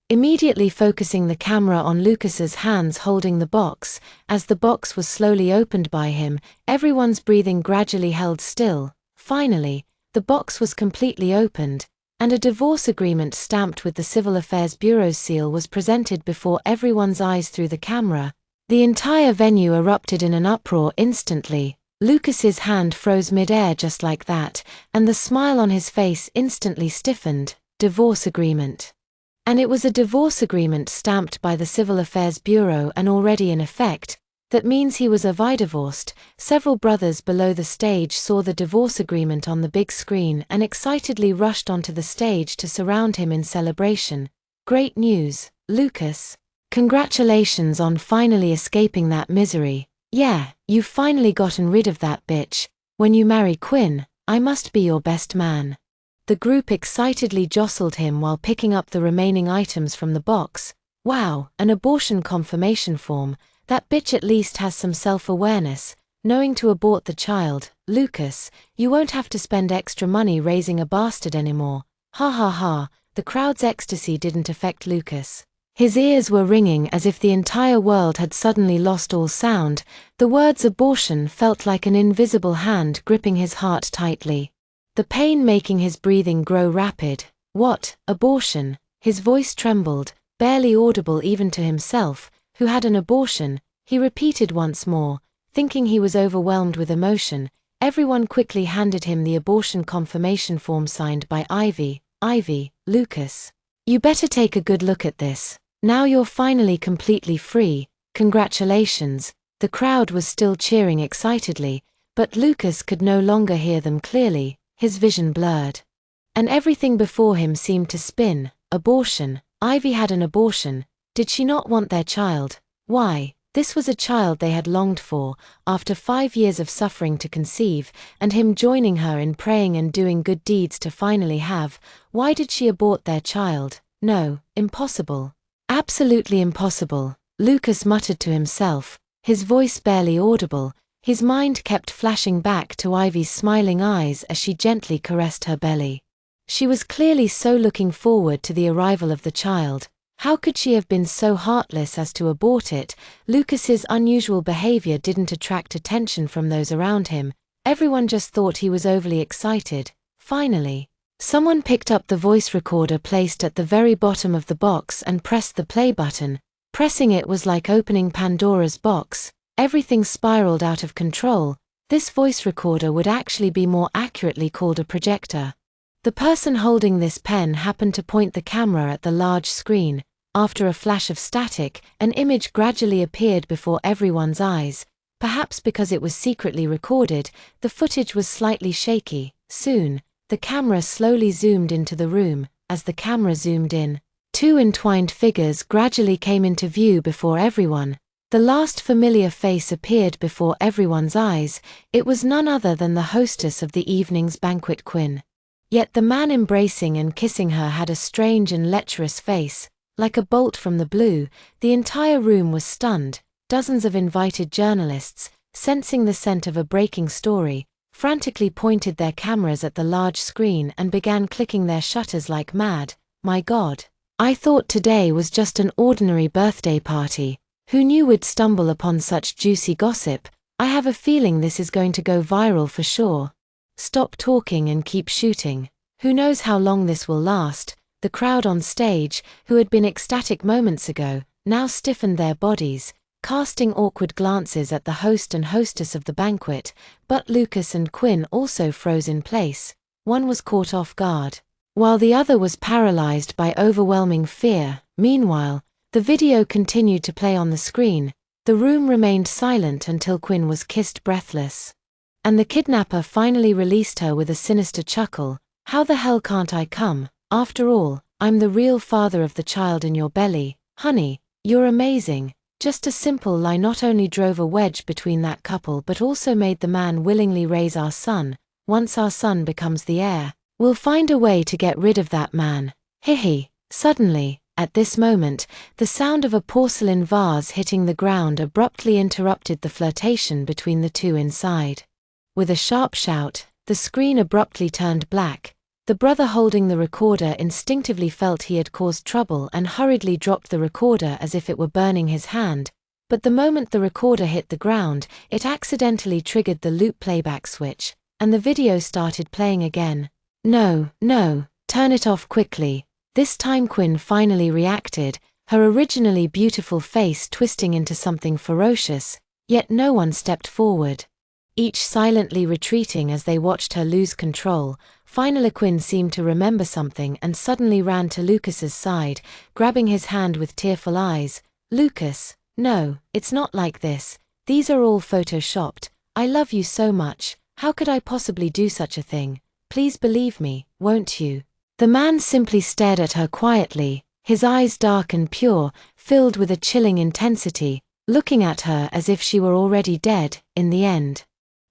immediately focusing the camera on Lucas's hands holding the box. As the box was slowly opened by him, everyone's breathing gradually held still. Finally, the box was completely opened, and a divorce agreement stamped with the Civil Affairs Bureau's seal was presented before everyone's eyes through the camera. The entire venue erupted in an uproar instantly. Lucas's hand froze mid-air just like that, and the smile on his face instantly stiffened. Divorce agreement. And it was a divorce agreement stamped by the Civil Affairs Bureau and already in effect. That means he was divorced. Several brothers below the stage saw the divorce agreement on the big screen and excitedly rushed onto the stage to surround him in celebration. Great news, Lucas. Congratulations on finally escaping that misery. Yeah, you've finally gotten rid of that bitch. When you marry Quinn, I must be your best man. The group excitedly jostled him while picking up the remaining items from the box. Wow, an abortion confirmation form. That bitch at least has some self-awareness, knowing to abort the child. Lucas, you won't have to spend extra money raising a bastard anymore. Ha ha ha. The crowd's ecstasy didn't affect Lucas. His ears were ringing as if the entire world had suddenly lost all sound. The words abortion felt like an invisible hand gripping his heart tightly, the pain making his breathing grow rapid. What, abortion? His voice trembled, barely audible even to himself, who had an abortion. He repeated once more, thinking he was overwhelmed with emotion. Everyone quickly handed him the abortion confirmation form signed by Ivy. Ivy, Lucas. You better take a good look at this. Now you're finally completely free. Congratulations. The crowd was still cheering excitedly, but Lucas could no longer hear them clearly. His vision blurred, and everything before him seemed to spin. Abortion. Ivy had an abortion. Did she not want their child? Why, this was a child they had longed for, after 5 years of suffering to conceive, and him joining her in praying and doing good deeds to finally have. Why did she abort their child? No, impossible. Absolutely impossible, Lucas muttered to himself, his voice barely audible. His mind kept flashing back to Ivy's smiling eyes as she gently caressed her belly. She was clearly so looking forward to the arrival of the child. How could she have been so heartless as to abort it? Lucas's unusual behavior didn't attract attention from those around him. Everyone just thought he was overly excited. Finally, someone picked up the voice recorder placed at the very bottom of the box and pressed the play button. Pressing it was like opening Pandora's box. Everything spiraled out of control. This voice recorder would actually be more accurately called a projector. The person holding this pen happened to point the camera at the large screen. After a flash of static, an image gradually appeared before everyone's eyes. Perhaps because it was secretly recorded, the footage was slightly shaky. Soon, the camera slowly zoomed into the room. As the camera zoomed in, two entwined figures gradually came into view before everyone. The last familiar face appeared before everyone's eyes. It was none other than the hostess of the evening's banquet, Quinn. Yet the man embracing and kissing her had a strange and lecherous face. Like a bolt from the blue, the entire room was stunned. Dozens of invited journalists, sensing the scent of a breaking story, frantically pointed their cameras at the large screen and began clicking their shutters like mad. My God! I thought today was just an ordinary birthday party. Who knew we'd stumble upon such juicy gossip? I have a feeling this is going to go viral for sure. Stop talking and keep shooting. Who knows how long this will last? The crowd on stage, who had been ecstatic moments ago, now stiffened their bodies, casting awkward glances at the host and hostess of the banquet, but Lucas and Quinn also froze in place. One was caught off guard, while the other was paralyzed by overwhelming fear. Meanwhile, the video continued to play on the screen. The room remained silent until Quinn was kissed breathless. And the kidnapper finally released her with a sinister chuckle. How the hell can't I come? After all, I'm the real father of the child in your belly. Honey, you're amazing. Just a simple lie not only drove a wedge between that couple but also made the man willingly raise our son. Once our son becomes the heir, we'll find a way to get rid of that man. Hihi. Suddenly, at this moment, the sound of a porcelain vase hitting the ground abruptly interrupted the flirtation between the two inside. With a sharp shout, the screen abruptly turned black. The brother holding the recorder instinctively felt he had caused trouble and hurriedly dropped the recorder as if it were burning his hand. But the moment the recorder hit the ground, it accidentally triggered the loop playback switch, and the video started playing again. No, turn it off quickly. This time Quinn finally reacted, her originally beautiful face twisting into something ferocious, yet no one stepped forward. Each silently retreating as they watched her lose control. Finally Quinn seemed to remember something and suddenly ran to Lucas's side, grabbing his hand with tearful eyes. Lucas, no, it's not like this. These are all photoshopped. I love you so much. How could I possibly do such a thing? Please believe me, won't you? The man simply stared at her quietly, his eyes dark and pure, filled with a chilling intensity, looking at her as if she were already dead. In the end,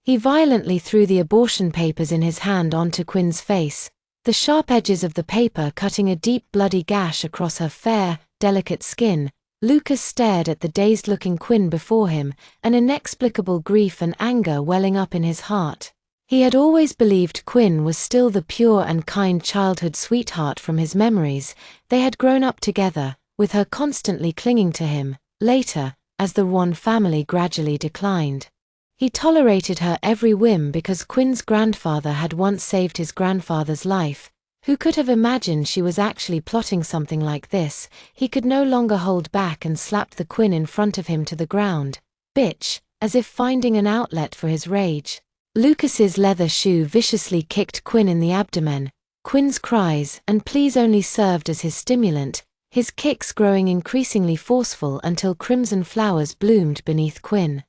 he violently threw the abortion papers in his hand onto Quinn's face, the sharp edges of the paper cutting a deep bloody gash across her fair, delicate skin. Lucas stared at the dazed-looking Quinn before him, an inexplicable grief and anger welling up in his heart. He had always believed Quinn was still the pure and kind childhood sweetheart from his memories. They had grown up together, with her constantly clinging to him. Later, as the Ron family gradually declined, he tolerated her every whim because Quinn's grandfather had once saved his grandfather's life. Who could have imagined she was actually plotting something like this? He could no longer hold back and slapped the Quinn in front of him to the ground. Bitch, as if finding an outlet for his rage. Lucas's leather shoe viciously kicked Quinn in the abdomen. Quinn's cries and pleas only served as his stimulant, his kicks growing increasingly forceful until crimson flowers bloomed beneath Quinn.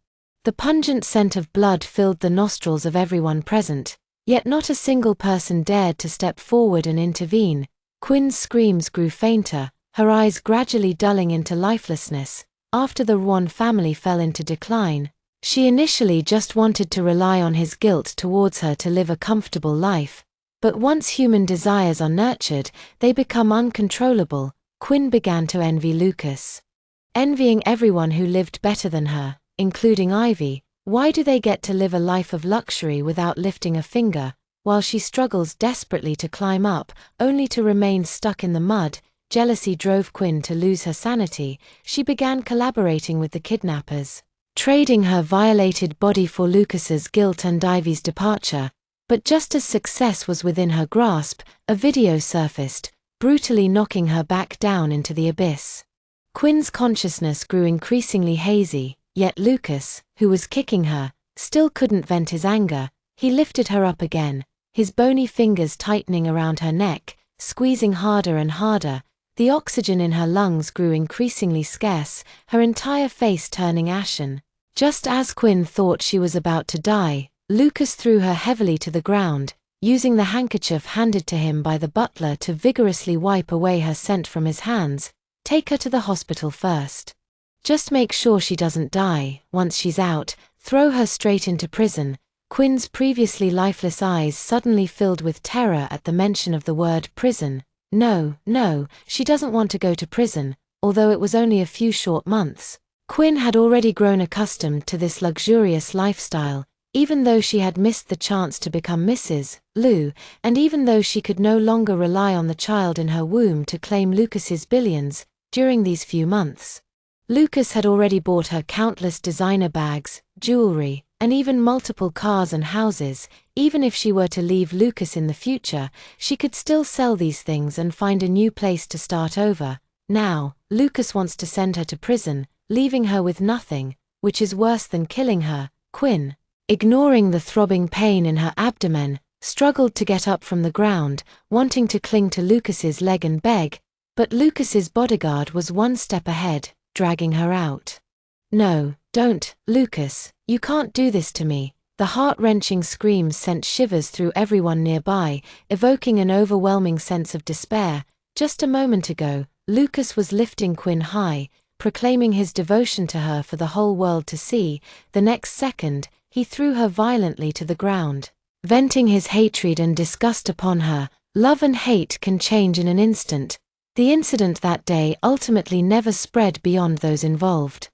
The pungent scent of blood filled the nostrils of everyone present, yet not a single person dared to step forward and intervene. Quinn's screams grew fainter, her eyes gradually dulling into lifelessness. After the Ron family fell into decline, she initially just wanted to rely on his guilt towards her to live a comfortable life. But once human desires are nurtured, they become uncontrollable. Quinn began to envy Lucas. Envying everyone who lived better than her, including Ivy. Why do they get to live a life of luxury without lifting a finger, while she struggles desperately to climb up, only to remain stuck in the mud? Jealousy drove Quinn to lose her sanity. She began collaborating with the kidnappers, trading her violated body for Lucas's guilt and Ivy's departure. But just as success was within her grasp, a video surfaced, brutally knocking her back down into the abyss. Quinn's consciousness grew increasingly hazy, yet Lucas, who was kicking her, still couldn't vent his anger. He lifted her up again, his bony fingers tightening around her neck, squeezing harder and harder. The oxygen in her lungs grew increasingly scarce, her entire face turning ashen. Just as Quinn thought she was about to die, Lucas threw her heavily to the ground, using the handkerchief handed to him by the butler to vigorously wipe away her scent from his hands. Take her to the hospital first. Just make sure she doesn't die. Once she's out, throw her straight into prison. Quinn's previously lifeless eyes suddenly filled with terror at the mention of the word prison. No, she doesn't want to go to prison, although it was only a few short months. Quinn had already grown accustomed to this luxurious lifestyle, even though she had missed the chance to become Mrs. Lu, and even though she could no longer rely on the child in her womb to claim Lucas's billions. During these few months, Lucas had already bought her countless designer bags, jewelry, and even multiple cars and houses. Even if she were to leave Lucas in the future, she could still sell these things and find a new place to start over. Now, Lucas wants to send her to prison, leaving her with nothing, which is worse than killing her. Quinn, ignoring the throbbing pain in her abdomen, struggled to get up from the ground, wanting to cling to Lucas's leg and beg, but Lucas's bodyguard was one step ahead, dragging her out. No, don't, Lucas, you can't do this to me. The heart-wrenching screams sent shivers through everyone nearby, evoking an overwhelming sense of despair. Just a moment ago, Lucas was lifting Quinn high, proclaiming his devotion to her for the whole world to see. The next second, he threw her violently to the ground, venting his hatred and disgust upon her. Love and hate can change in an instant. The incident that day ultimately never spread beyond those involved.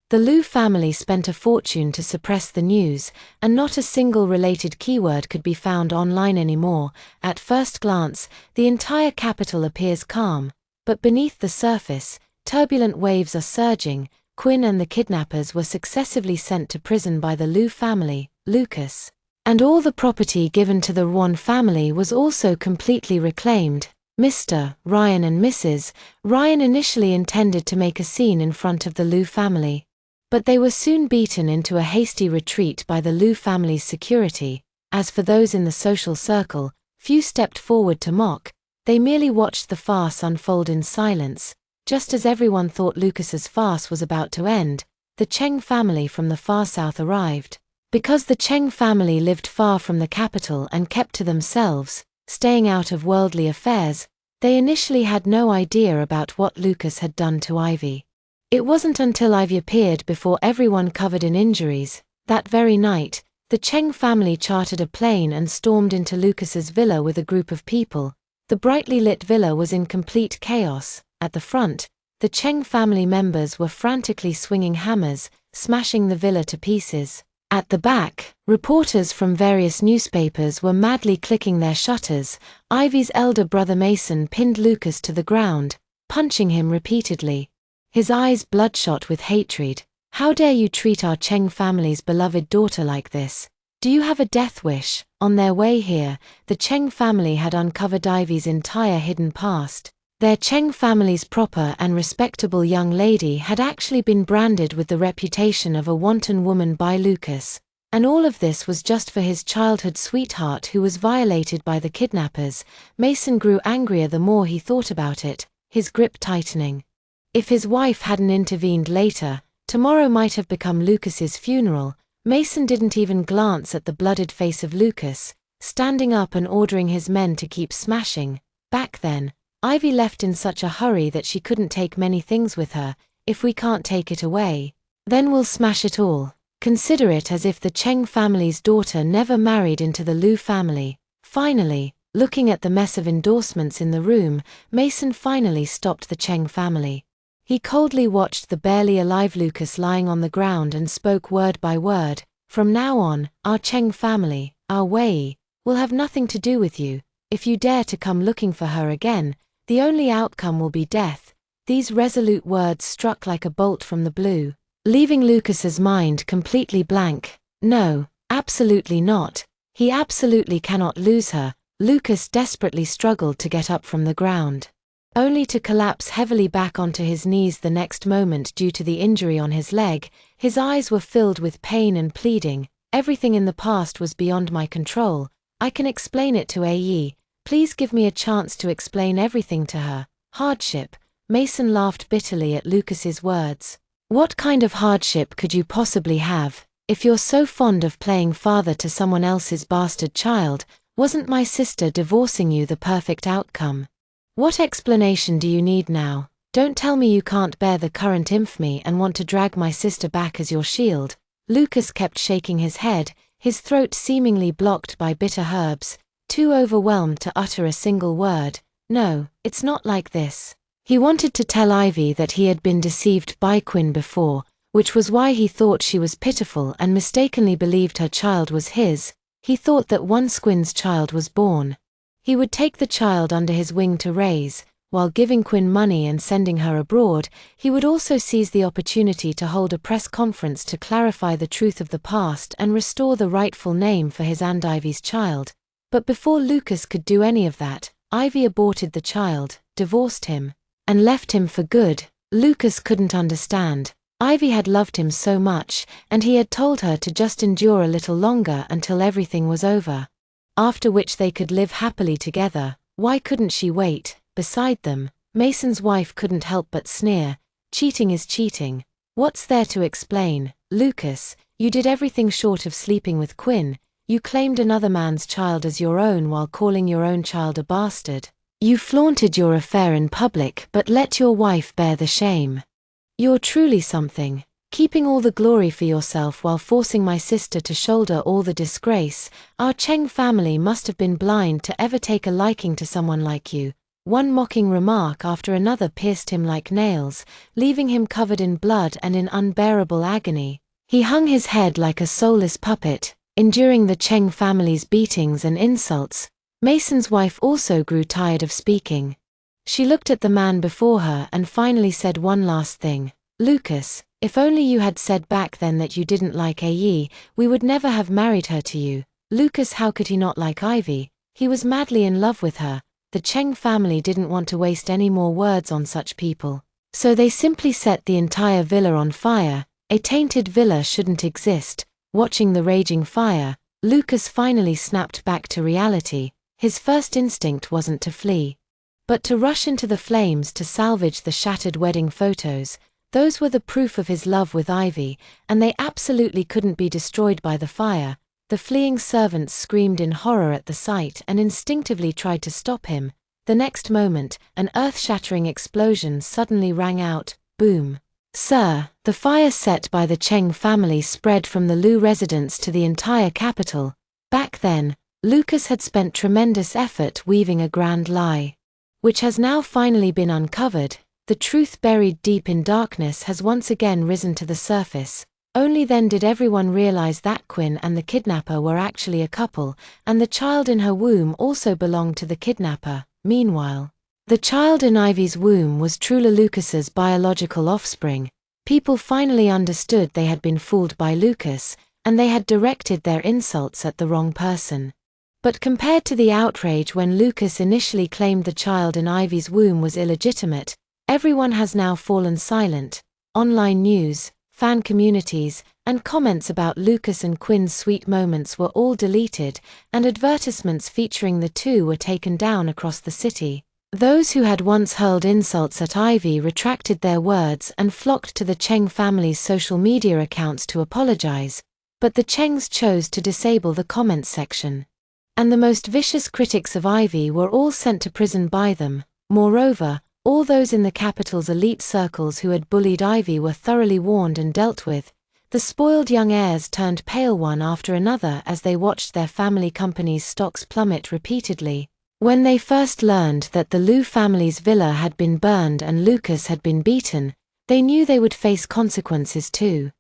The Lu family spent a fortune to suppress the news, and not a single related keyword could be found online anymore. At first glance, the entire capital appears calm, but beneath the surface, turbulent waves are surging. Quinn and the kidnappers were successively sent to prison by the Lu family. Lucas, and all the property given to the Rwan family was also completely reclaimed. Mr. Ryan and Mrs. Ryan initially intended to make a scene in front of the Lu family, but they were soon beaten into a hasty retreat by the Lu family's security. As for those in the social circle, few stepped forward to mock. They merely watched the farce unfold in silence. Just as everyone thought Lucas's farce was about to end, the Cheng family from the far south arrived. Because the Cheng family lived far from the capital and kept to themselves, staying out of worldly affairs, they initially had no idea about what Lucas had done to Ivy. It wasn't until Ivy appeared before everyone covered in injuries. That very night, the Cheng family chartered a plane and stormed into Lucas's villa with a group of people. The brightly lit villa was in complete chaos. At the front, the Cheng family members were frantically swinging hammers, smashing the villa to pieces. At the back, reporters from various newspapers were madly clicking their shutters. Ivy's elder brother Mason pinned Lucas to the ground, punching him repeatedly, his eyes bloodshot with hatred. How dare you treat our Cheng family's beloved daughter like this? Do you have a death wish? On their way here, the Cheng family had uncovered Ivy's entire hidden past. Their Cheng family's proper and respectable young lady had actually been branded with the reputation of a wanton woman by Lucas, and all of this was just for his childhood sweetheart who was violated by the kidnappers. Mason grew angrier the more he thought about it, his grip tightening. If his wife hadn't intervened later, tomorrow might have become Lucas's funeral. Mason didn't even glance at the blooded face of Lucas, standing up and ordering his men to keep smashing. Back then, Ivy left in such a hurry that she couldn't take many things with her. If we can't take it away, then we'll smash it all. Consider it as if the Cheng family's daughter never married into the Lu family. Finally, looking at the mess of endorsements in the room, Mason finally stopped the Cheng family. He coldly watched the barely alive Lucas lying on the ground and spoke word by word. From now on, our Cheng family, our Wei, will have nothing to do with you. If you dare to come looking for her again, the only outcome will be death. These resolute words struck like a bolt from the blue, leaving Lucas's mind completely blank. No, absolutely not. He absolutely cannot lose her. Lucas desperately struggled to get up from the ground, only to collapse heavily back onto his knees the next moment due to the injury on his leg. His eyes were filled with pain and pleading. Everything in the past was beyond my control. I can explain it to A.E. Please give me a chance to explain everything to her. Hardship. Mason laughed bitterly at Lucas's words. What kind of hardship could you possibly have? If you're so fond of playing father to someone else's bastard child, wasn't my sister divorcing you the perfect outcome? What explanation do you need now? Don't tell me you can't bear the current infamy and want to drag my sister back as your shield. Lucas kept shaking his head, his throat seemingly blocked by bitter herbs, too overwhelmed to utter a single word. No, it's not like this. He wanted to tell Ivy that he had been deceived by Quinn before, which was why he thought she was pitiful and mistakenly believed her child was his. He thought that once Quinn's child was born, he would take the child under his wing to raise. While giving Quinn money and sending her abroad, he would also seize the opportunity to hold a press conference to clarify the truth of the past and restore the rightful name for his and Ivy's child. But before Lucas could do any of that, Ivy aborted the child, divorced him, and left him for good. Lucas couldn't understand. Ivy had loved him so much, and he had told her to just endure a little longer until everything was over, after which they could live happily together. Why couldn't she wait? Beside them, Mason's wife couldn't help but sneer. Cheating is cheating. What's there to explain? Lucas, you did everything short of sleeping with Quinn. You claimed another man's child as your own while calling your own child a bastard. You flaunted your affair in public but let your wife bear the shame. You're truly something, keeping all the glory for yourself while forcing my sister to shoulder all the disgrace. Our Cheng family must have been blind to ever take a liking to someone like you. One mocking remark after another pierced him like nails, leaving him covered in blood and in unbearable agony. He hung his head like a soulless puppet, enduring the Cheng family's beatings and insults. Mason's wife also grew tired of speaking. She looked at the man before her and finally said one last thing. Lucas, if only you had said back then that you didn't like A.E., we would never have married her to you. Lucas, how could he not like Ivy? He was madly in love with her. The Cheng family didn't want to waste any more words on such people, so they simply set the entire villa on fire. A tainted villa shouldn't exist. Watching the raging fire, Lucas finally snapped back to reality. His first instinct wasn't to flee, but to rush into the flames to salvage the shattered wedding photos. Those were the proof of his love with Ivy, and they absolutely couldn't be destroyed by the fire. The fleeing servants screamed in horror at the sight and instinctively tried to stop him. The next moment, an earth-shattering explosion suddenly rang out. Boom. Sir, the fire set by the Cheng family spread from the Lu residence to the entire capital. Back then, Lucas had spent tremendous effort weaving a grand lie, which has now finally been uncovered. The truth buried deep in darkness has once again risen to the surface. Only then did everyone realize that Quinn and the kidnapper were actually a couple, and the child in her womb also belonged to the kidnapper. Meanwhile, the child in Ivy's womb was truly Lucas's biological offspring. People finally understood they had been fooled by Lucas, and they had directed their insults at the wrong person. But compared to the outrage when Lucas initially claimed the child in Ivy's womb was illegitimate, everyone has now fallen silent. Online news, fan communities, and comments about Lucas and Quinn's sweet moments were all deleted, and advertisements featuring the two were taken down across the city. Those who had once hurled insults at Ivy retracted their words and flocked to the Cheng family's social media accounts to apologize, but the Chengs chose to disable the comments section. And the most vicious critics of Ivy were all sent to prison by them. Moreover, all those in the capital's elite circles who had bullied Ivy were thoroughly warned and dealt with. The spoiled young heirs turned pale one after another as they watched their family company's stocks plummet repeatedly. When they first learned that the Lu family's villa had been burned and Lucas had been beaten, they knew they would face consequences too.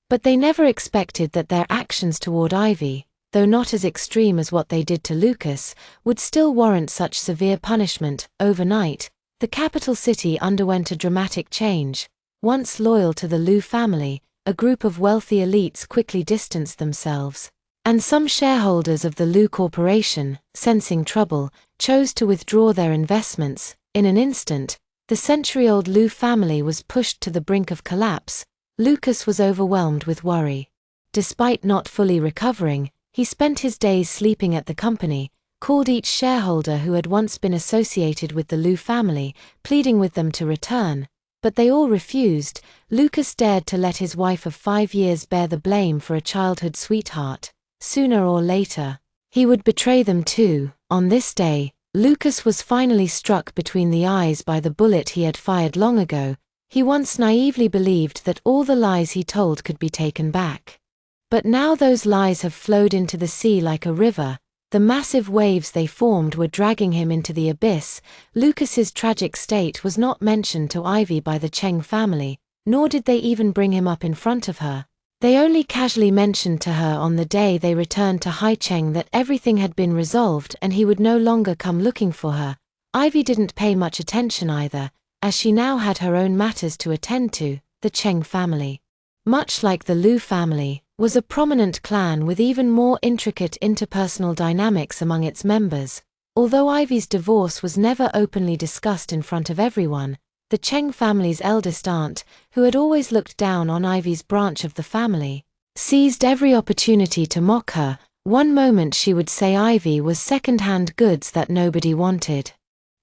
But they never expected that their actions toward Ivy, though not as extreme as what they did to Lucas, would still warrant such severe punishment. Overnight, the capital city underwent a dramatic change. Once loyal to the Lu family, a group of wealthy elites quickly distanced themselves, and some shareholders of the Lu Corporation, sensing trouble, chose to withdraw their investments. In an instant, the century-old Lu family was pushed to the brink of collapse. Lucas was overwhelmed with worry. Despite not fully recovering, he spent his days sleeping at the company, called each shareholder who had once been associated with the Lu family, pleading with them to return. but they all refused. Lucas dared to let his wife of 5 years bear the blame for a childhood sweetheart. Sooner or later, he would betray them too. On this day, Lucas was finally struck between the eyes by the bullet he had fired long ago. He once naively believed that all the lies he told could be taken back. But now those lies have flowed into the sea like a river. The massive waves they formed were dragging him into the abyss. Lucas's tragic state was not mentioned to Ivy by the Cheng family, nor did they even bring him up in front of her. They only casually mentioned to her on the day they returned to Haicheng that everything had been resolved and he would no longer come looking for her. Ivy didn't pay much attention either, as she now had her own matters to attend to. The Cheng family, much like the Liu family, was a prominent clan with even more intricate interpersonal dynamics among its members. Although Ivy's divorce was never openly discussed in front of everyone, the Cheng family's eldest aunt, who had always looked down on Ivy's branch of the family, seized every opportunity to mock her. One moment she would say Ivy was second-hand goods that nobody wanted.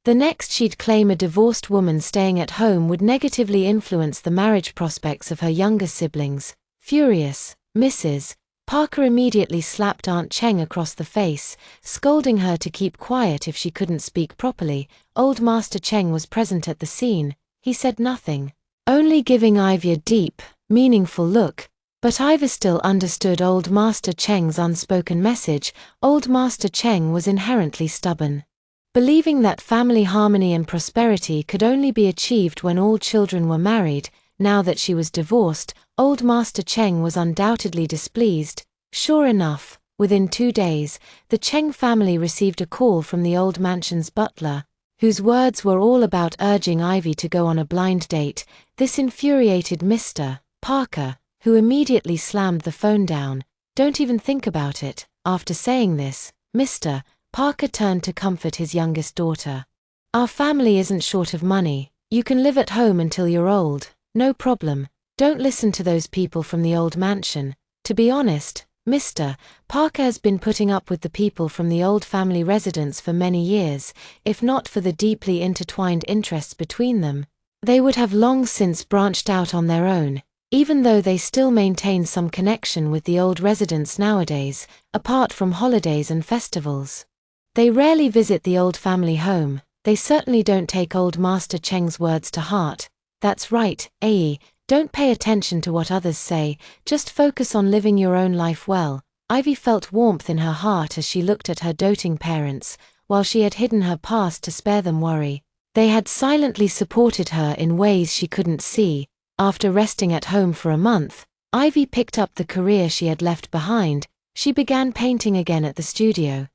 The next she'd claim a divorced woman staying at home would negatively influence the marriage prospects of her younger siblings. Furious, Mrs. Parker immediately slapped Aunt Cheng across the face, scolding her to keep quiet if she couldn't speak properly. Old Master Cheng was present at the scene. He said nothing, only giving Ivy a deep, meaningful look. But Ivy still understood Old Master Cheng's unspoken message. Old Master Cheng was inherently stubborn, believing that family harmony and prosperity could only be achieved when all children were married. Now that she was divorced, Old Master Cheng was undoubtedly displeased. Sure enough, within 2 days, the Cheng family received a call from the old mansion's butler, whose words were all about urging Ivy to go on a blind date. This infuriated Mr. Parker, who immediately slammed the phone down. Don't even think about it. After saying this, Mr. Parker turned to comfort his youngest daughter. Our family isn't short of money. You can live at home until you're old. No problem. Don't listen to those people from the old mansion. To be honest, Mr. Parker has been putting up with the people from the old family residence for many years. If not for the deeply intertwined interests between them, they would have long since branched out on their own. Even though they still maintain some connection with the old residence nowadays, apart from holidays and festivals, they rarely visit the old family home. They certainly don't take Old Master Cheng's words to heart. That's right, Ae, don't pay attention to what others say, just focus on living your own life well. Ivy felt warmth in her heart as she looked at her doting parents. While she had hidden her past to spare them worry, they had silently supported her in ways she couldn't see. After resting at home for a month, Ivy picked up the career she had left behind. She began painting again at the studio.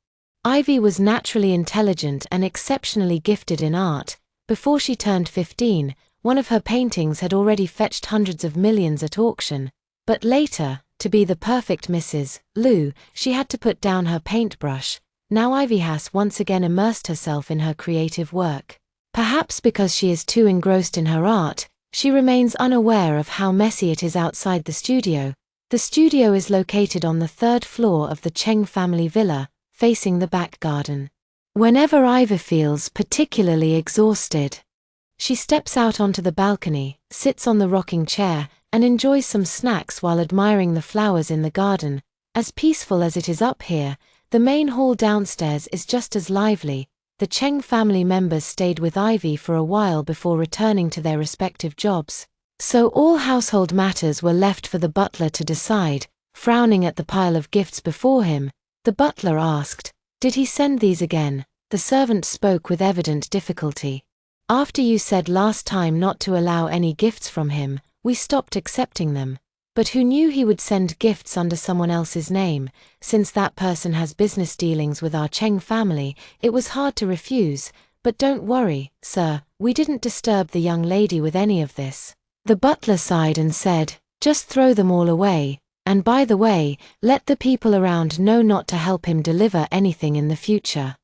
Ivy was naturally intelligent and exceptionally gifted in art. Before she turned 15, one of her paintings had already fetched hundreds of millions at auction. But later, to be the perfect Mrs. Liu, she had to put down her paintbrush. Now Ivy has once again immersed herself in her creative work. Perhaps because she is too engrossed in her art, she remains unaware of how messy it is outside the studio. The studio is located on the 3rd floor of the Cheng family villa, facing the back garden. Whenever Ivy feels particularly exhausted, she steps out onto the balcony, sits on the rocking chair, and enjoys some snacks while admiring the flowers in the garden. As peaceful as it is up here, the main hall downstairs is just as lively. The Cheng family members stayed with Ivy for a while before returning to their respective jobs, so all household matters were left for the butler to decide. Frowning at the pile of gifts before him, the butler asked, "Did he send these again?" The servant spoke with evident difficulty. "After you said last time not to allow any gifts from him, we stopped accepting them. But who knew he would send gifts under someone else's name? Since that person has business dealings with our Cheng family, it was hard to refuse. But don't worry, sir, we didn't disturb the young lady with any of this." The butler sighed and said, "Just throw them all away. And by the way, let the people around know not to help him deliver anything in the future."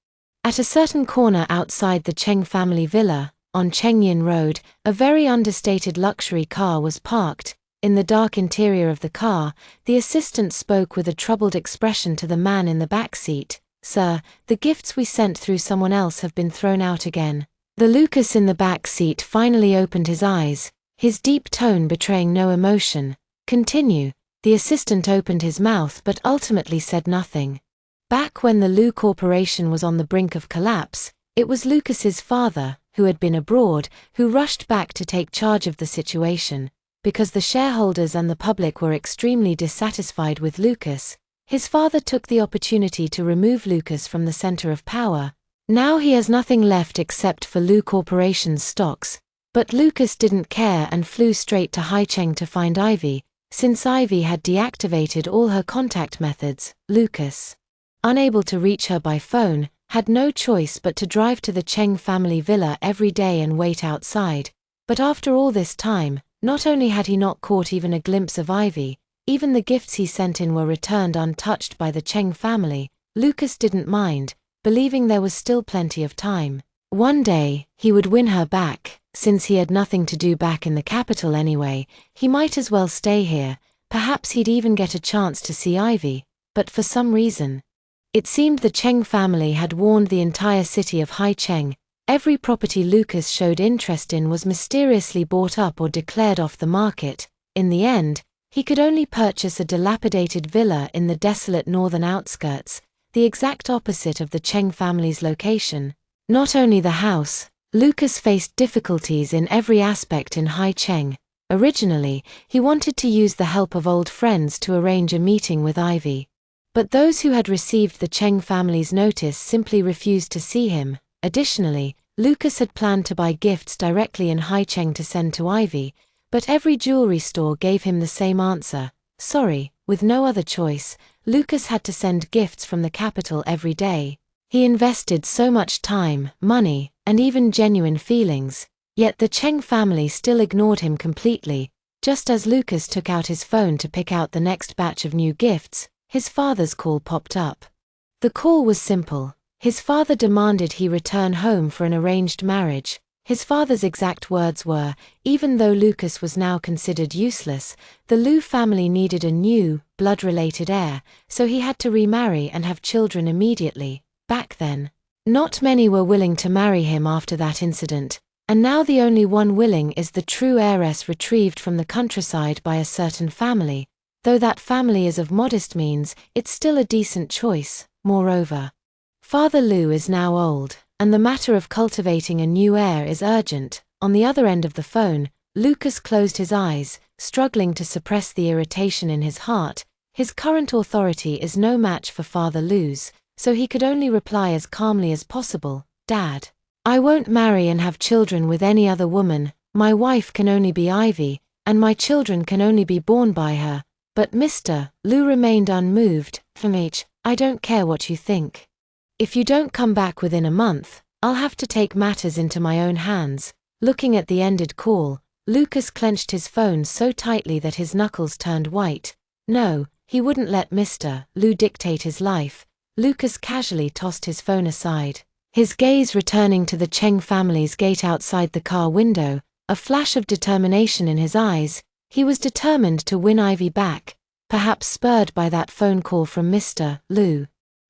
At a certain corner outside the Cheng family villa, on Chengyin Road, a very understated luxury car was parked. In the dark interior of the car, the assistant spoke with a troubled expression to the man in the back seat. "Sir, the gifts we sent through someone else have been thrown out again." The Lucas in the back seat finally opened his eyes. his deep tone betraying no emotion. "Continue." The assistant opened his mouth but ultimately said nothing. Back when the Lu Corporation was on the brink of collapse, it was Lucas's father, who had been abroad, who rushed back to take charge of the situation. Because the shareholders and the public were extremely dissatisfied with Lucas, his father took the opportunity to remove Lucas from the center of power. Now he has nothing left except for Lu Corporation's stocks. But Lucas didn't care and flew straight to Haicheng to find Ivy. Since Ivy had deactivated all her contact methods, Lucas, unable to reach her by phone, had no choice but to drive to the Cheng family villa every day and wait outside. But after all this time, not only had he not caught even a glimpse of Ivy, even the gifts he sent in were returned untouched by the Cheng family. Lucas didn't mind, believing there was still plenty of time. One day, he would win her back. Since he had nothing to do back in the capital anyway, he might as well stay here. Perhaps he'd even get a chance to see Ivy. But for some reason, it seemed the Cheng family had warned the entire city of Haicheng. Every property Lucas showed interest in was mysteriously bought up or declared off the market. In the end, he could only purchase a dilapidated villa in the desolate northern outskirts, the exact opposite of the Cheng family's location. Not only the house, Lucas faced difficulties in every aspect in Haicheng. Originally, he wanted to use the help of old friends to arrange a meeting with Ivy. But those who had received the Cheng family's notice simply refused to see him. Additionally, Lucas had planned to buy gifts directly in Haicheng to send to Ivy, but every jewelry store gave him the same answer: sorry. With no other choice, Lucas had to send gifts from the capital every day. He invested so much time, money, and even genuine feelings, yet the Cheng family still ignored him completely. Just as Lucas took out his phone to pick out the next batch of new gifts, his father's call popped up. The call was simple. His father demanded he return home for an arranged marriage. His father's exact words were, even though Lucas was now considered useless, the Lu family needed a new, blood-related heir, so he had to remarry and have children immediately. Back then, not many were willing to marry him after that incident, and now the only one willing is the true heiress retrieved from the countryside by a certain family. Though that family is of modest means, it's still a decent choice. Moreover, Father Lu is now old, and the matter of cultivating a new heir is urgent. On the other end of the phone, Lucas closed his eyes, struggling to suppress the irritation in his heart. His current authority is no match for Father Lu's, so he could only reply as calmly as possible: Dad, I won't marry and have children with any other woman. My wife can only be Ivy, and my children can only be born by her. But Mr. Lu remained unmoved. I don't care what you think. If you don't come back within a month, I'll have to take matters into my own hands. Looking at the ended call, Lucas clenched his phone so tightly that his knuckles turned white. No, he wouldn't let Mr. Lu dictate his life. Lucas casually tossed his phone aside, his gaze returning to the Cheng family's gate outside the car window, a flash of determination in his eyes. He was determined to win Ivy back, perhaps spurred by that phone call from Mr. Lu.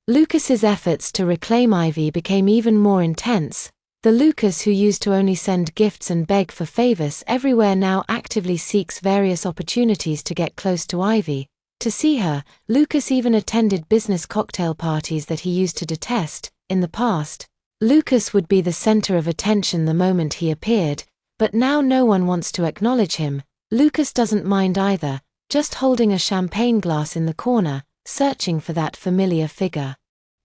Lucas's efforts to reclaim Ivy became even more intense. The Lucas who used to only send gifts and beg for favors everywhere now actively seeks various opportunities to get close to Ivy. To see her, Lucas even attended business cocktail parties that he used to detest. In the past, Lucas would be the center of attention the moment he appeared, but now no one wants to acknowledge him. Lucas doesn't mind either, just holding a champagne glass in the corner, searching for that familiar figure.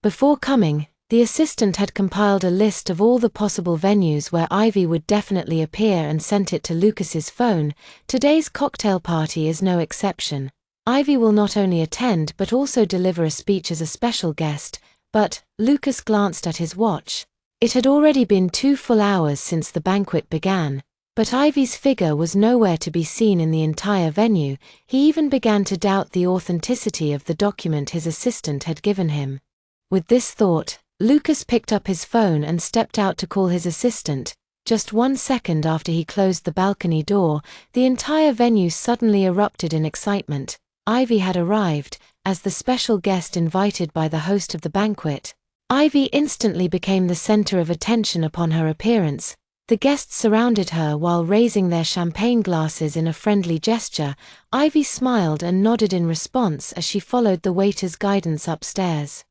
Before coming, the assistant had compiled a list of all the possible venues where Ivy would definitely appear and sent it to Lucas's phone. Today's cocktail party is no exception. Ivy will not only attend but also deliver a speech as a special guest. But Lucas glanced at his watch. It had already been 2 full hours since the banquet began. But Ivy's figure was nowhere to be seen in the entire venue. He even began to doubt the authenticity of the document his assistant had given him. With this thought, Lucas picked up his phone and stepped out to call his assistant. Just 1 second after he closed the balcony door, the entire venue suddenly erupted in excitement. Ivy had arrived, as the special guest invited by the host of the banquet. Ivy instantly became the center of attention upon her appearance. The guests surrounded her while raising their champagne glasses in a friendly gesture. Ivy smiled and nodded in response as she followed the waiter's guidance upstairs.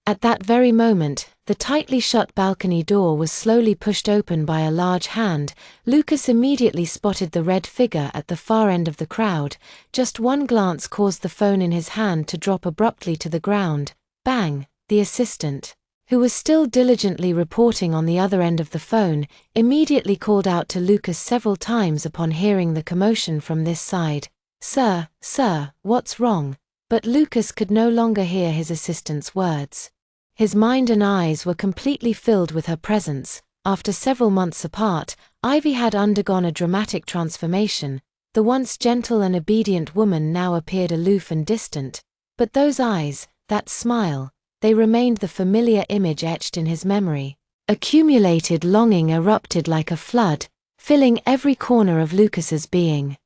At that very moment, the tightly shut balcony door was slowly pushed open by a large hand. Lucas immediately spotted the red figure at the far end of the crowd. Just one glance caused the phone in his hand to drop abruptly to the ground. Bang! The assistant, who was still diligently reporting on the other end of the phone, immediately called out to Lucas several times upon hearing the commotion from this side. Sir, what's wrong?" But Lucas could no longer hear his assistant's words. His mind and eyes were completely filled with her presence. After several months apart, Ivy had undergone a dramatic transformation. The once gentle and obedient woman now appeared aloof and distant. But those eyes, that smile, they remained the familiar image etched in his memory. Accumulated longing erupted like a flood, filling every corner of Lucas's being.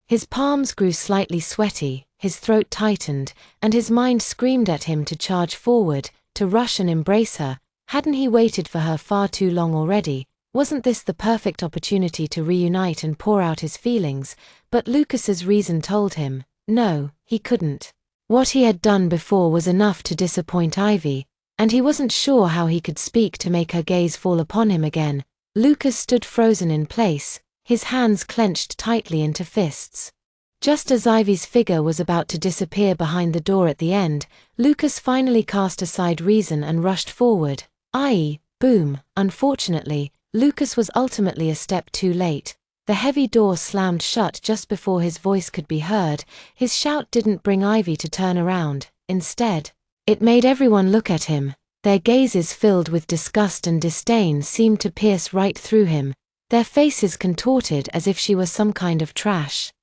His palms grew slightly sweaty, his throat tightened, and his mind screamed at him to charge forward, to rush and embrace her. Hadn't he waited for her far too long already? Wasn't this the perfect opportunity to reunite and pour out his feelings? But Lucas's reason told him, no, he couldn't. What he had done before was enough to disappoint Ivy, and he wasn't sure how he could speak to make her gaze fall upon him again. Lucas stood frozen in place, his hands clenched tightly into fists. Just as Ivy's figure was about to disappear behind the door at the end, Lucas finally cast aside reason and rushed forward. Boom! Unfortunately, Lucas was ultimately a step too late. The heavy door slammed shut just before his voice could be heard. His shout didn't bring Ivy to turn around. Instead, it made everyone look at him. Their gazes filled with disgust and disdain seemed to pierce right through him. Their faces contorted as if she was some kind of trash.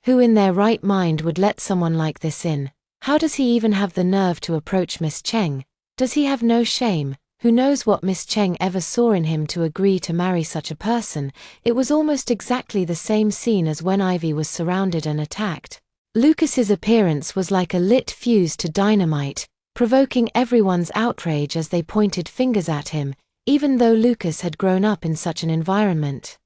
Who in their right mind would let someone like this in? How does he even have the nerve to approach Miss Cheng? Does he have no shame? Who knows what Miss Cheng ever saw in him to agree to marry such a person? It was almost exactly the same scene as when Ivy was surrounded and attacked. Lucas's appearance was like a lit fuse to dynamite, provoking everyone's outrage as they pointed fingers at him, even though Lucas had grown up in such an environment.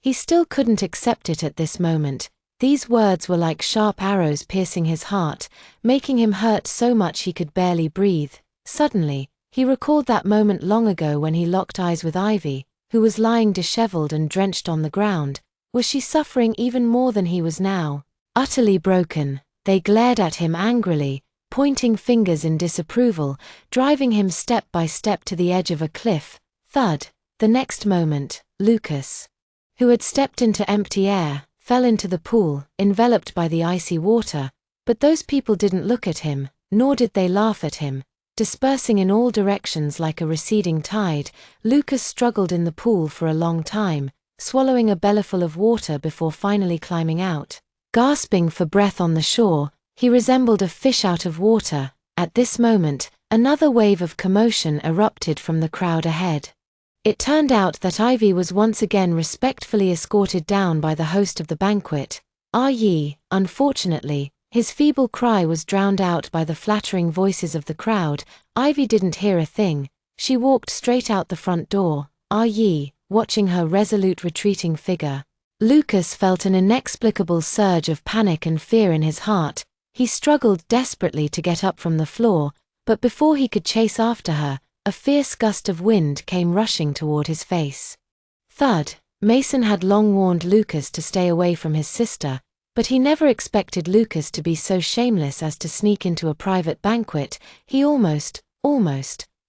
He still couldn't accept it at this moment. These words were like sharp arrows piercing his heart, making him hurt so much he could barely breathe. Suddenly, he recalled that moment long ago when he locked eyes with Ivy, who was lying disheveled and drenched on the ground. Was she suffering even more than he was now? Utterly broken, they glared at him angrily, pointing fingers in disapproval, driving him step by step to the edge of a cliff. Thud. The next moment, Lucas, who had stepped into empty air, fell into the pool, enveloped by the icy water. But those people didn't look at him, nor did they laugh at him. Dispersing in all directions like a receding tide, Lucas struggled in the pool for a long time, swallowing a bellyful of water before finally climbing out. Gasping for breath on the shore, he resembled a fish out of water. At this moment, another wave of commotion erupted from the crowd ahead. It turned out that Ivy was once again respectfully escorted down by the host of the banquet. Unfortunately, his feeble cry was drowned out by the flattering voices of the crowd. Ivy didn't hear a thing. She walked straight out the front door, watching her resolute retreating figure. Lucas felt an inexplicable surge of panic and fear in his heart. He struggled desperately to get up from the floor, but before he could chase after her, a fierce gust of wind came rushing toward his face. Thud. Mason had long warned Lucas to stay away from his sister, but he never expected Lucas to be so shameless as to sneak into a private banquet. He almost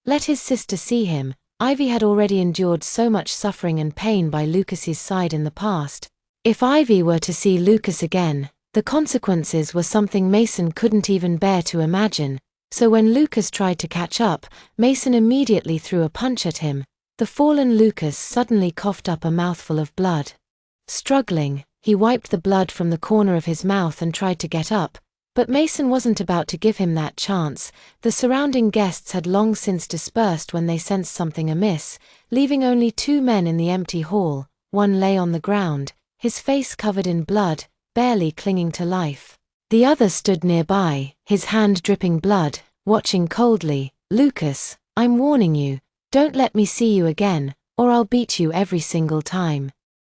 let his sister see him. Ivy had already endured so much suffering and pain by Lucas's side in the past. If Ivy were to see Lucas again, the consequences were something Mason couldn't even bear to imagine. So when Lucas tried to catch up, Mason immediately threw a punch at him. The fallen Lucas suddenly coughed up a mouthful of blood. Struggling, he wiped the blood from the corner of his mouth and tried to get up, but Mason wasn't about to give him that chance. The surrounding guests had long since dispersed when they sensed something amiss, leaving only two men in the empty hall. One lay on the ground, his face covered in blood, barely clinging to life. The other stood nearby, his hand dripping blood, watching coldly. "Lucas, I'm warning you, don't let me see you again. or I'll beat you every single time."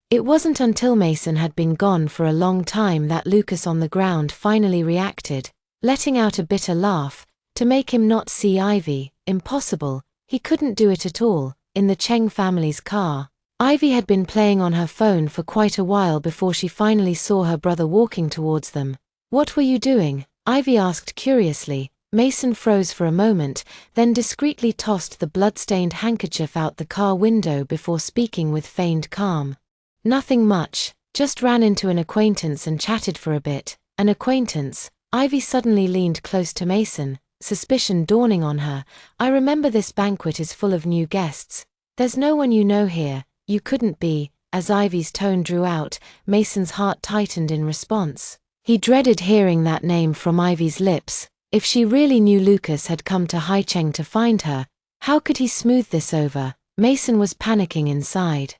It wasn't until Mason had been gone for a long time that Lucas on the ground finally reacted, letting out a bitter laugh, to make him not see Ivy. Impossible, he couldn't do it at all. In the Cheng family's car, Ivy had been playing on her phone for quite a while before she finally saw her brother walking towards them. "What were you doing?" Ivy asked curiously. Mason froze for a moment, then discreetly tossed the blood-stained handkerchief out the car window before speaking with feigned calm. "Nothing much, just ran into an acquaintance and chatted for a bit." "An acquaintance?" Ivy suddenly leaned close to Mason, suspicion dawning on her. "I remember this banquet is full of new guests. There's no one you know here. You couldn't be." As Ivy's tone drew out, Mason's heart tightened in response. He dreaded hearing that name from Ivy's lips. If she really knew Lucas had come to Haicheng to find her, how could he smooth this over? Mason was panicking inside.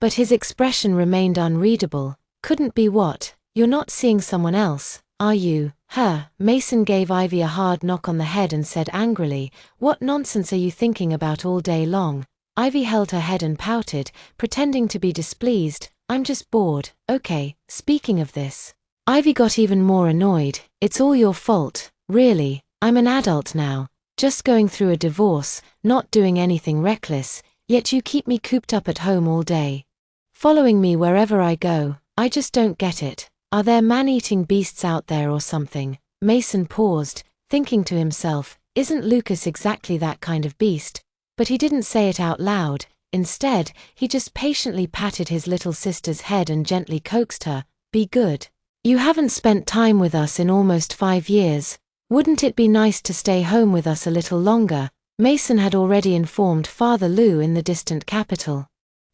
But his expression remained unreadable. "Couldn't be what? You're not seeing someone else, are you?" "Her." Mason gave Ivy a hard knock on the head and said angrily, "What nonsense are you thinking about all day long?" Ivy held her head and pouted, pretending to be displeased. "I'm just bored." "Okay, speaking of this." Ivy got even more annoyed. "It's all your fault, really. I'm an adult now, just going through a divorce, not doing anything reckless, yet you keep me cooped up at home all day, following me wherever I go. I just don't get it. Are there man-eating beasts out there or something?" Mason paused, thinking to himself, isn't Lucas exactly that kind of beast? But he didn't say it out loud. Instead, he just patiently patted his little sister's head and gently coaxed her, "Be good. You haven't spent time with us in almost 5 years. Wouldn't it be nice to stay home with us a little longer?" Mason had already informed Father Lou in the distant capital.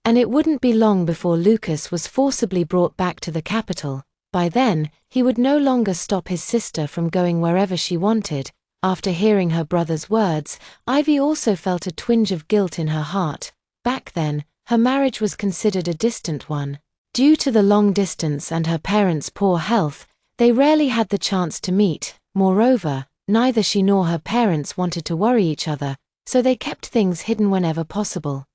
And it wouldn't be long before Lucas was forcibly brought back to the capital. By then, he would no longer stop his sister from going wherever she wanted. After hearing her brother's words, Ivy also felt a twinge of guilt in her heart. Back then, her marriage was considered a distant one. Due to the long distance and her parents' poor health, they rarely had the chance to meet. Moreover, neither she nor her parents wanted to worry each other, so they kept things hidden whenever possible.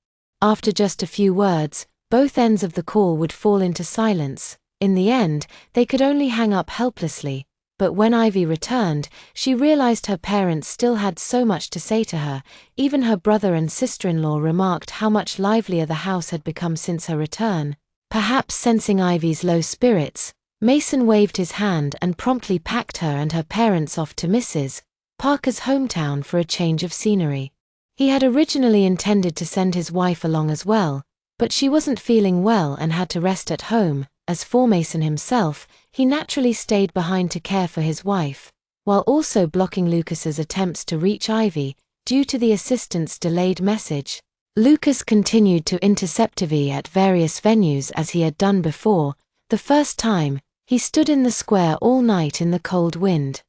After just a few words, both ends of the call would fall into silence. In the end, they could only hang up helplessly. But when Ivy returned, she realized her parents still had so much to say to her. Even her brother and sister-in-law remarked how much livelier the house had become since her return. Perhaps sensing Ivy's low spirits, Mason waved his hand and promptly packed her and her parents off to Mrs. Parker's hometown for a change of scenery. He had originally intended to send his wife along as well, but she wasn't feeling well and had to rest at home. As for Mason himself, he naturally stayed behind to care for his wife, while also blocking Lucas's attempts to reach Ivy, due to the assistant's delayed message. Lucas continued to intercept Ivy at various venues as he had done before. The first time, he stood in the square all night in the cold wind,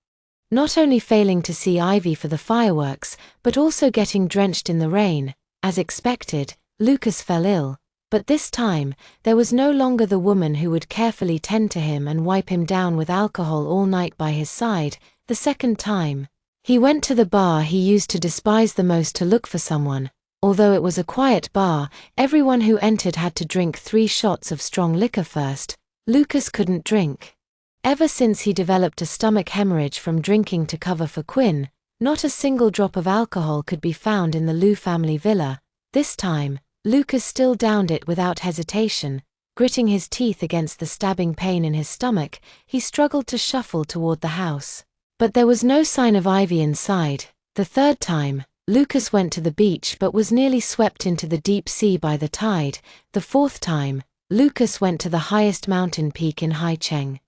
not only failing to see Ivy for the fireworks, but also getting drenched in the rain. As expected, Lucas fell ill. But this time, there was no longer the woman who would carefully tend to him and wipe him down with alcohol all night by his side. The second time, he went to the bar he used to despise the most to look for someone. Although it was a quiet bar, everyone who entered had to drink 3 shots of strong liquor first. Lucas couldn't drink. Ever since he developed a stomach hemorrhage from drinking to cover for Quinn, not a single drop of alcohol could be found in the Liu family villa. This time, Lucas still downed it without hesitation. Gritting his teeth against the stabbing pain in his stomach, he struggled to shuffle toward the house. But there was no sign of Ivy inside. The third time, Lucas went to the beach but was nearly swept into the deep sea by the tide. The fourth time, Lucas went to the highest mountain peak in Haicheng,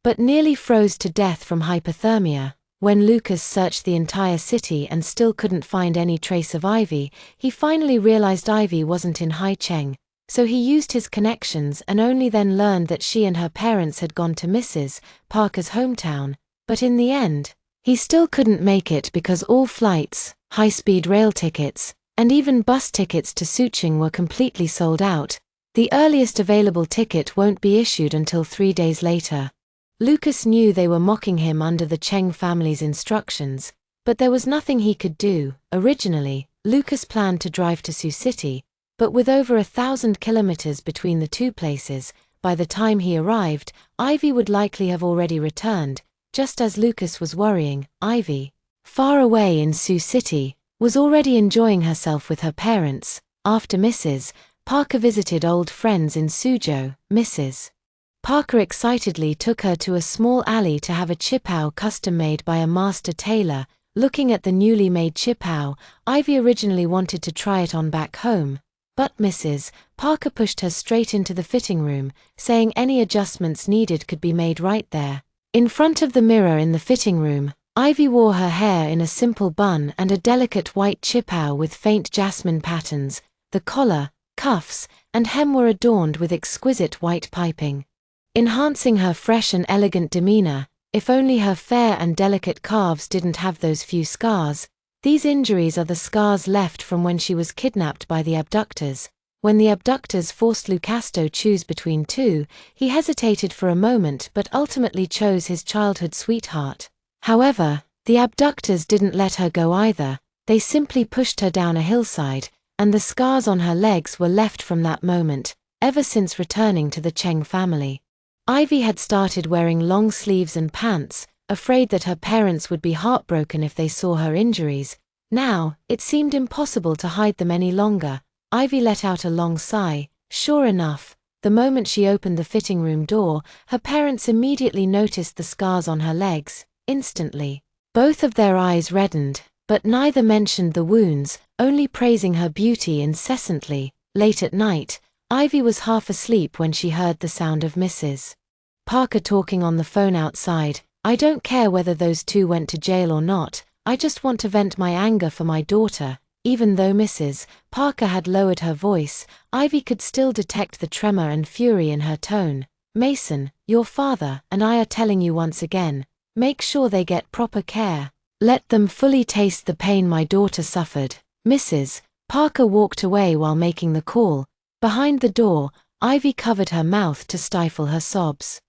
but nearly froze to death from hypothermia. When Lucas searched the entire city and still couldn't find any trace of Ivy, he finally realized Ivy wasn't in Haicheng, so he used his connections and only then learned that she and her parents had gone to Mrs. Parker's hometown. But in the end, he still couldn't make it because all flights, high-speed rail tickets, and even bus tickets to Sucheng were completely sold out. The earliest available ticket won't be issued until 3 days later. Lucas knew they were mocking him under the Cheng family's instructions, but there was nothing he could do. Originally, Lucas planned to drive to Sioux City, But with over 1,000 kilometers between the two places, by the time he arrived, Ivy would likely have already returned. Just as Lucas was worrying, Ivy, far away in Sioux City, was already enjoying herself with her parents. After Mrs. Parker visited old friends in Suzhou, Mrs. Parker excitedly took her to a small alley to have a chipow custom made by a master tailor. Looking at the newly made chipow, Ivy originally wanted to try it on back home, but Mrs. Parker pushed her straight into the fitting room, saying any adjustments needed could be made right there. In front of the mirror in the fitting room, Ivy wore her hair in a simple bun and a delicate white chipow with faint jasmine patterns. The collar, cuffs, and hem were adorned with exquisite white piping, enhancing her fresh and elegant demeanor. If only her fair and delicate calves didn't have those few scars. These injuries are the scars left from when she was kidnapped by the abductors. When the abductors forced Lucas to choose between two, he hesitated for a moment but ultimately chose his childhood sweetheart. However, the abductors didn't let her go either. They simply pushed her down a hillside, and the scars on her legs were left from that moment, ever since returning to the Cheng family. Ivy had started wearing long sleeves and pants, afraid that her parents would be heartbroken if they saw her injuries. Now, it seemed impossible to hide them any longer. Ivy let out a long sigh. Sure enough, the moment she opened the fitting room door, her parents immediately noticed the scars on her legs. Instantly, both of their eyes reddened, but neither mentioned the wounds, only praising her beauty incessantly. Late at night, Ivy was half asleep when she heard the sound of Mrs. Parker talking on the phone outside. "I don't care whether those two went to jail or not, I just want to vent my anger for my daughter." Even though Mrs. Parker had lowered her voice, Ivy could still detect the tremor and fury in her tone. "Mason, your father and I are telling you once again, make sure they get proper care. Let them fully taste the pain my daughter suffered." Mrs. Parker walked away while making the call. Behind the door, Ivy covered her mouth to stifle her sobs.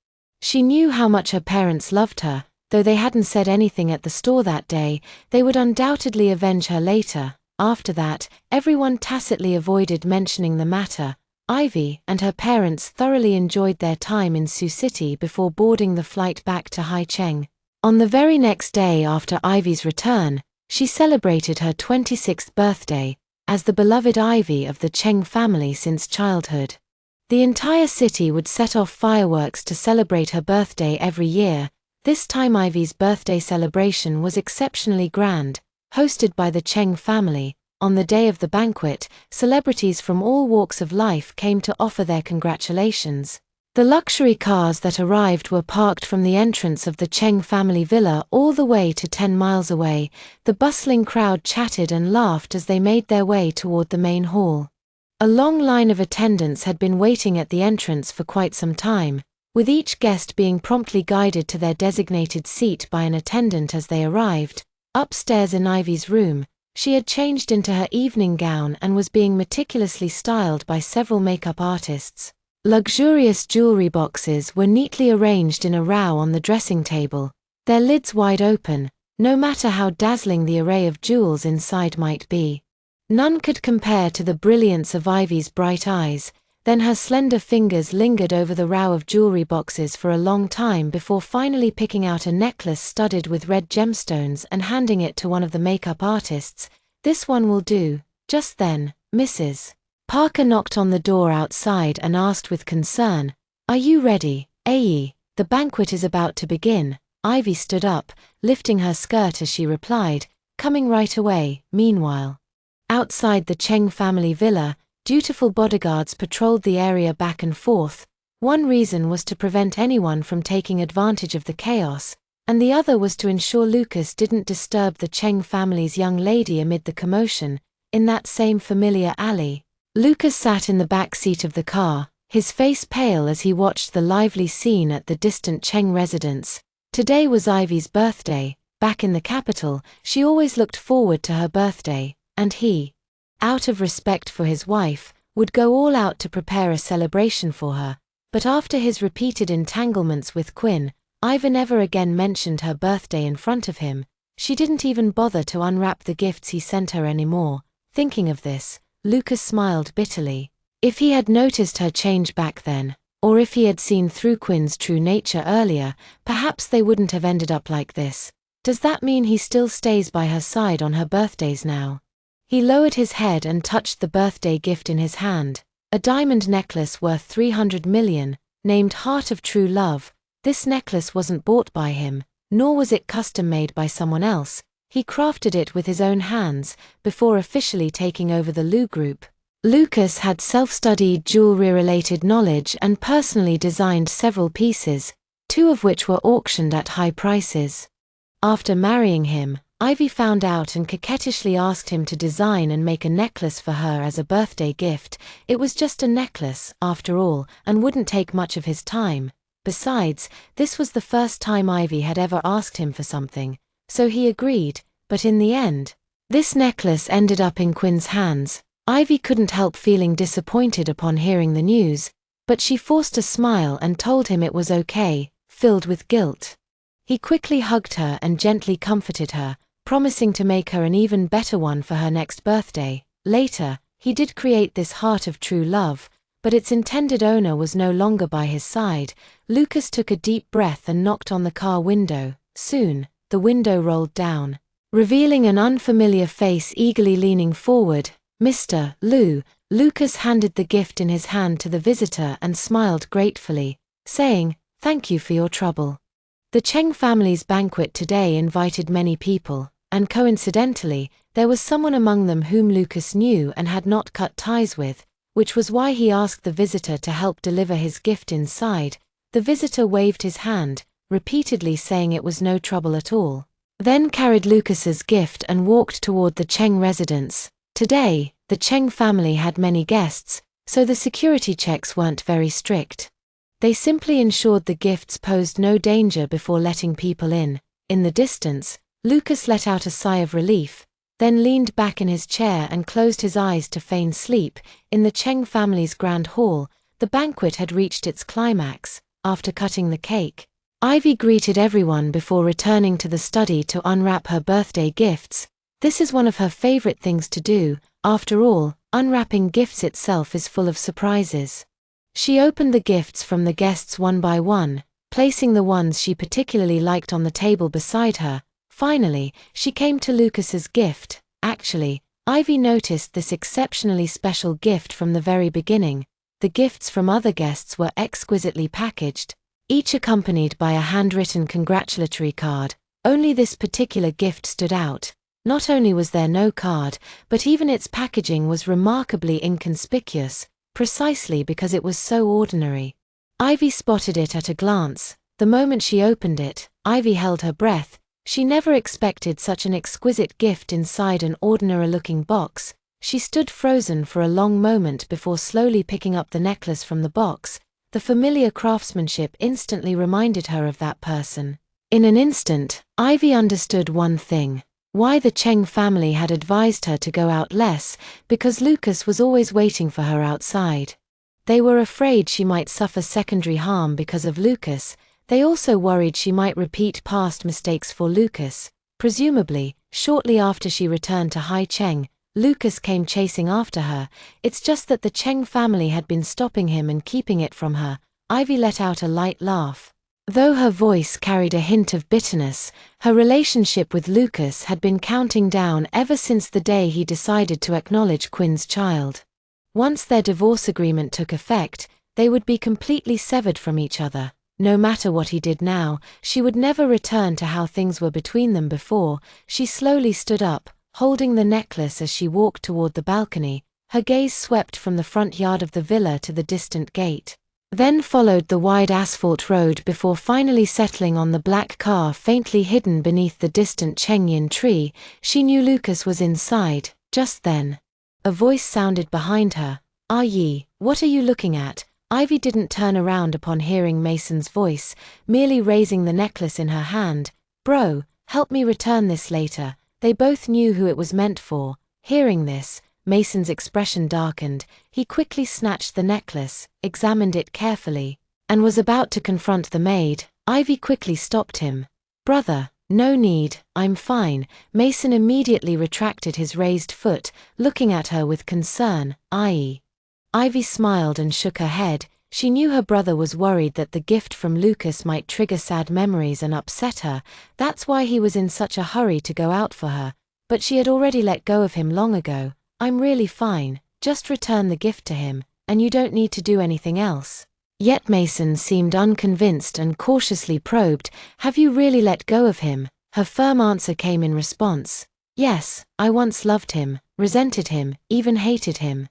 She knew how much her parents loved her. Though they hadn't said anything at the store that day, they would undoubtedly avenge her later. After that, everyone tacitly avoided mentioning the matter. Ivy and her parents thoroughly enjoyed their time in Sioux City before boarding the flight back to Haicheng. On the very next day after Ivy's return, she celebrated her 26th birthday, as the beloved Ivy of the Cheng family since childhood. The entire city would set off fireworks to celebrate her birthday every year. This time Ivy's birthday celebration was exceptionally grand, hosted by the Cheng family. On the day of the banquet, celebrities from all walks of life came to offer their congratulations. The luxury cars that arrived were parked from the entrance of the Cheng family villa all the way to 10 miles away. The bustling crowd chatted and laughed as they made their way toward the main hall. A long line of attendants had been waiting at the entrance for quite some time, with each guest being promptly guided to their designated seat by an attendant as they arrived. Upstairs in Ivy's room, she had changed into her evening gown and was being meticulously styled by several makeup artists. Luxurious jewelry boxes were neatly arranged in a row on the dressing table, their lids wide open, no matter how dazzling the array of jewels inside might be. None could compare to the brilliance of Ivy's bright eyes. Then her slender fingers lingered over the row of jewelry boxes for a long time before finally picking out a necklace studded with red gemstones and handing it to one of the makeup artists. "This one will do." Just then, Mrs. Parker knocked on the door outside and asked with concern, "Are you ready, Aye? The banquet is about to begin." Ivy stood up, lifting her skirt as she replied, "Coming right away." Meanwhile, outside the Cheng family villa, dutiful bodyguards patrolled the area back and forth. One reason was to prevent anyone from taking advantage of the chaos, and the other was to ensure Lucas didn't disturb the Cheng family's young lady amid the commotion. In that same familiar alley, Lucas sat in the back seat of the car, his face pale as he watched the lively scene at the distant Cheng residence. Today was Ivy's birthday. Back in the capital, she always looked forward to her birthday, and he, out of respect for his wife, would go all out to prepare a celebration for her. But after his repeated entanglements with Quinn, Ivy never again mentioned her birthday in front of him. She didn't even bother to unwrap the gifts he sent her anymore. Thinking of this, Lucas smiled bitterly. If he had noticed her change back then, or if he had seen through Quinn's true nature earlier, perhaps they wouldn't have ended up like this. Does that mean he still stays by her side on her birthdays now? He lowered his head and touched the birthday gift in his hand. A diamond necklace worth 300 million, named Heart of True Love. This necklace wasn't bought by him, nor was it custom-made by someone else. He crafted it with his own hands, before officially taking over the Lu Group. Lucas had self-studied jewelry-related knowledge and personally designed several pieces, 2 of which were auctioned at high prices. After marrying him, Ivy found out and coquettishly asked him to design and make a necklace for her as a birthday gift. It was just a necklace, after all, and wouldn't take much of his time. Besides, this was the first time Ivy had ever asked him for something, so he agreed, but in the end, this necklace ended up in Quinn's hands. Ivy couldn't help feeling disappointed upon hearing the news, but she forced a smile and told him it was okay, filled with guilt. He quickly hugged her and gently comforted her, promising to make her an even better one for her next birthday. Later, he did create this Heart of True Love, but its intended owner was no longer by his side. Lucas took a deep breath and knocked on the car window. Soon, the window rolled down, revealing an unfamiliar face eagerly leaning forward. Mr. Lu. Lucas handed the gift in his hand to the visitor and smiled gratefully, saying, "Thank you for your trouble." The Cheng family's banquet today invited many people, and coincidentally, there was someone among them whom Lucas knew and had not cut ties with, which was why he asked the visitor to help deliver his gift inside. The visitor waved his hand, repeatedly saying it was no trouble at all, then carried Lucas's gift and walked toward the Cheng residence. Today, the Cheng family had many guests, so the security checks weren't very strict. They simply ensured the gifts posed no danger before letting people in. In the distance, Lucas let out a sigh of relief, then leaned back in his chair and closed his eyes to feign sleep. In the Cheng family's grand hall, the banquet had reached its climax. After cutting the cake, Ivy greeted everyone before returning to the study to unwrap her birthday gifts. This is one of her favorite things to do. After all, unwrapping gifts itself is full of surprises. She opened the gifts from the guests one by one, placing the ones she particularly liked on the table beside her. Finally, she came to Lucas's gift. Actually, Ivy noticed this exceptionally special gift from the very beginning. The gifts from other guests were exquisitely packaged, each accompanied by a handwritten congratulatory card. Only this particular gift stood out. Not only was there no card, but even its packaging was remarkably inconspicuous, precisely because it was so ordinary. Ivy spotted it at a glance. The moment she opened it, Ivy held her breath. She never expected such an exquisite gift inside an ordinary-looking box. She stood frozen for a long moment before slowly picking up the necklace from the box. The familiar craftsmanship instantly reminded her of that person. In an instant, Ivy understood one thing: why the Cheng family had advised her to go out less, because Lucas was always waiting for her outside. They were afraid she might suffer secondary harm because of Lucas. They also worried she might repeat past mistakes for Lucas. Presumably, shortly after she returned to Hai Cheng, Lucas came chasing after her. It's just that the Cheng family had been stopping him and keeping it from her. Ivy let out a light laugh. Though her voice carried a hint of bitterness, her relationship with Lucas had been counting down ever since the day he decided to acknowledge Quinn's child. Once their divorce agreement took effect, they would be completely severed from each other. No matter what he did now, she would never return to how things were between them before. She slowly stood up, holding the necklace as she walked toward the balcony. Her gaze swept from the front yard of the villa to the distant gate, then followed the wide asphalt road before finally settling on the black car faintly hidden beneath the distant Chengyin tree. She knew Lucas was inside. Just then, a voice sounded behind her. "Ah Yi, what are you looking at?" Ivy didn't turn around upon hearing Mason's voice, merely raising the necklace in her hand. "Bro, help me return this later." They both knew who it was meant for. Hearing this, Mason's expression darkened. He quickly snatched the necklace, examined it carefully, and was about to confront the maid. Ivy quickly stopped him. "Brother, "No need, I'm fine." Mason immediately retracted his raised foot, looking at her with concern. Ivy smiled and shook her head. She knew her brother was worried that the gift from Lucas might trigger sad memories and upset her. That's why he was in such a hurry to go out for her. But she had already let go of him long ago. "I'm really fine, just return the gift to him, and you don't need to do anything else." Yet Mason seemed unconvinced and cautiously probed. "Have you really let go of him?" Her firm answer came in response. "Yes, I once loved him, resented him, even hated him.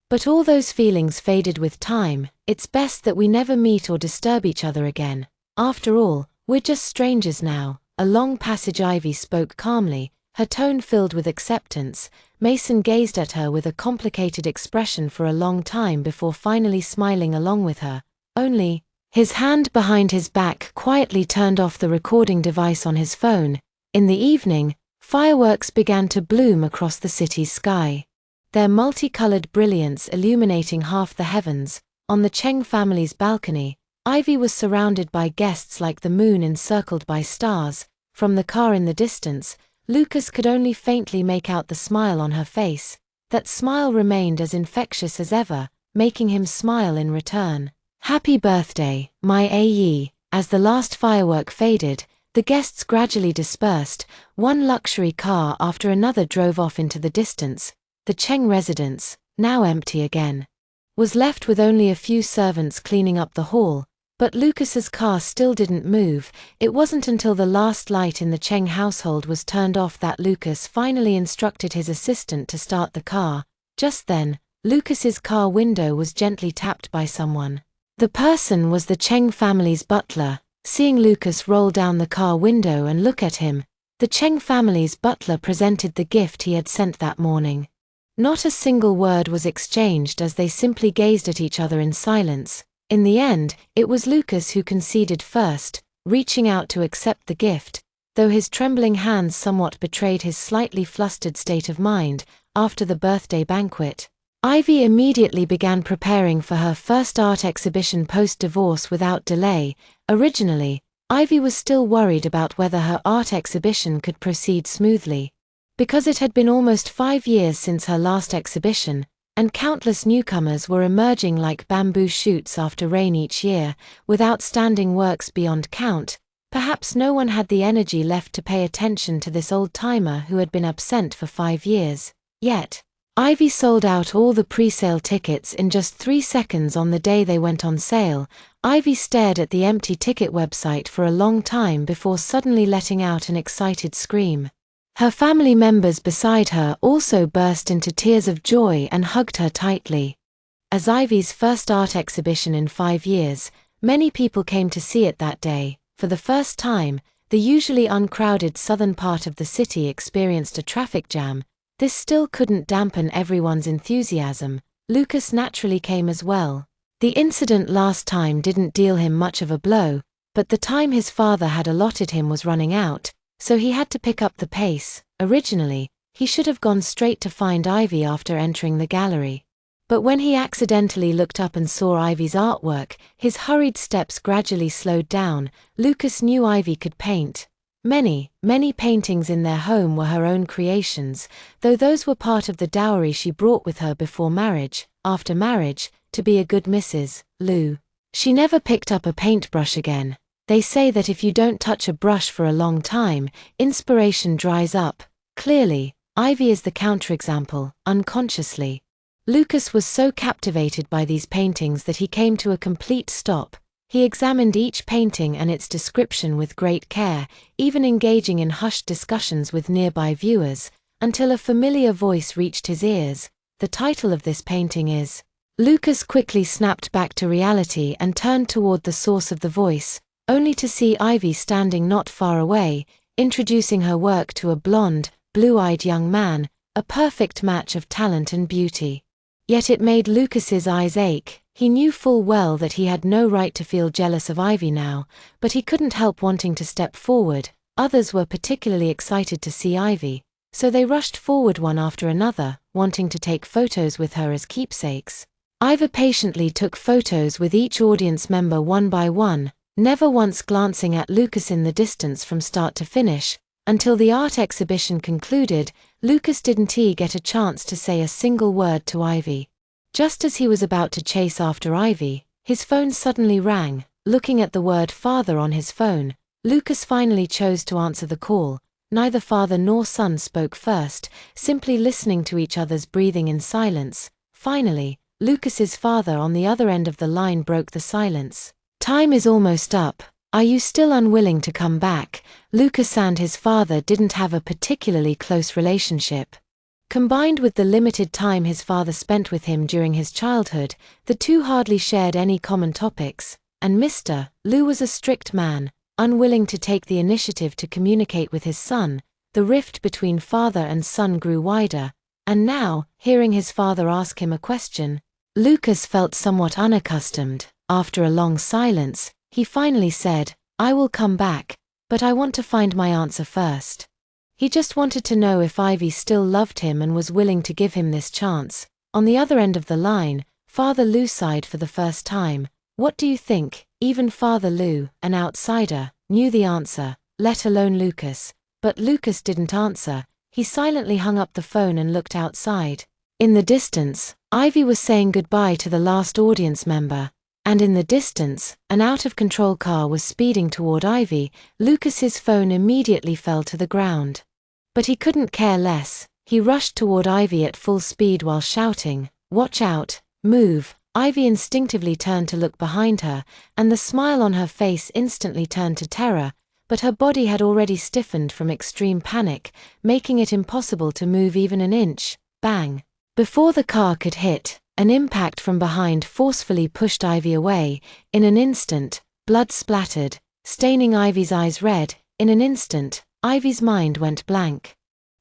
But all those feelings faded with time. It's best that we never meet or disturb each other again. After all, we're just strangers now." A long passage. Ivy spoke calmly, her tone filled with acceptance. Mason gazed at her with a complicated expression for a long time before finally smiling along with her. Only, his hand behind his back quietly turned off the recording device on his phone. In the evening, fireworks began to bloom across the city's sky, their multicolored brilliance illuminating half the heavens. On the Cheng family's balcony, Ivy was surrounded by guests like the moon encircled by stars. From the car in the distance, Lucas could only faintly make out the smile on her face. That smile remained as infectious as ever, making him smile in return. "Happy birthday, my AE." As the last firework faded, the guests gradually dispersed. One luxury car after another drove off into the distance. The Cheng residence, now empty again, was left with only a few servants cleaning up the hall. But Lucas's car still didn't move. It wasn't until the last light in the Cheng household was turned off that Lucas finally instructed his assistant to start the car. Just then, Lucas's car window was gently tapped by someone. The person was the Cheng family's butler. Seeing Lucas roll down the car window and look at him, the Cheng family's butler presented the gift he had sent that morning. Not a single word was exchanged as they simply gazed at each other in silence. In the end, it was Lucas who conceded first, reaching out to accept the gift, though his trembling hands somewhat betrayed his slightly flustered state of mind. After the birthday banquet, Ivy immediately began preparing for her first art exhibition post-divorce without delay. Originally, Ivy was still worried about whether her art exhibition could proceed smoothly. Because it had been almost 5 years since her last exhibition, and countless newcomers were emerging like bamboo shoots after rain each year, with outstanding works beyond count, perhaps no one had the energy left to pay attention to this old-timer who had been absent for 5 years. Yet, Ivy sold out all the pre-sale tickets in just 3 seconds on the day they went on sale. Ivy stared at the empty ticket website for a long time before suddenly letting out an excited scream. Her family members beside her also burst into tears of joy and hugged her tightly. As Ivy's first art exhibition in 5 years, many people came to see it that day. For the first time, the usually uncrowded southern part of the city experienced a traffic jam. This still couldn't dampen everyone's enthusiasm. Lucas naturally came as well. The incident last time didn't deal him much of a blow, but the time his father had allotted him was running out, so he had to pick up the pace. Originally, he should have gone straight to find Ivy after entering the gallery. But when he accidentally looked up and saw Ivy's artwork, his hurried steps gradually slowed down. Lucas knew Ivy could paint. Many paintings in their home were her own creations, though those were part of the dowry she brought with her before marriage. After marriage, to be a good Mrs. Liu, she never picked up a paintbrush again. They say that if you don't touch a brush for a long time, inspiration dries up. Clearly, Ivy is the counterexample, unconsciously. Lucas was so captivated by these paintings that he came to a complete stop. He examined each painting and its description with great care, even engaging in hushed discussions with nearby viewers, until a familiar voice reached his ears. "The title of this painting is..." Lucas quickly snapped back to reality and turned toward the source of the voice, only to see Ivy standing not far away, introducing her work to a blonde, blue-eyed young man, a perfect match of talent and beauty. Yet it made Lucas's eyes ache. He knew full well that he had no right to feel jealous of Ivy now, but he couldn't help wanting to step forward. Others were particularly excited to see Ivy, so they rushed forward one after another, wanting to take photos with her as keepsakes. Ivy patiently took photos with each audience member one by one, never once glancing at Lucas in the distance from start to finish. Until the art exhibition concluded, Lucas didn't get a chance to say a single word to Ivy. Just as he was about to chase after Ivy, his phone suddenly rang. Looking at the word father on his phone, Lucas finally chose to answer the call. Neither father nor son spoke first, simply listening to each other's breathing in silence. Finally, Lucas's father on the other end of the line broke the silence. "Time is almost up. Are you still unwilling to come back?" Lucas and his father didn't have a particularly close relationship. Combined with the limited time his father spent with him during his childhood, the two hardly shared any common topics, and Mr. Liu was a strict man, unwilling to take the initiative to communicate with his son. The rift between father and son grew wider, and now, hearing his father ask him a question, Lucas felt somewhat unaccustomed. After a long silence, he finally said, "I will come back, but I want to find my answer first." He just wanted to know if Ivy still loved him and was willing to give him this chance. On the other end of the line, Father Liu sighed for the first time. What do you think? Even Father Liu, an outsider, knew the answer, let alone Lucas. But Lucas didn't answer. He silently hung up the phone and looked outside. In the distance, Ivy was saying goodbye to the last audience member. And in the distance, an out-of-control car was speeding toward Ivy. Lucas's phone immediately fell to the ground. But he couldn't care less. He rushed toward Ivy at full speed while shouting, "Watch out, move." Ivy instinctively turned to look behind her, and the smile on her face instantly turned to terror, but her body had already stiffened from extreme panic, making it impossible to move even an inch. Bang! Before the car could hit, an impact from behind forcefully pushed Ivy away. In an instant, blood splattered, staining Ivy's eyes red. In an instant, Ivy's mind went blank.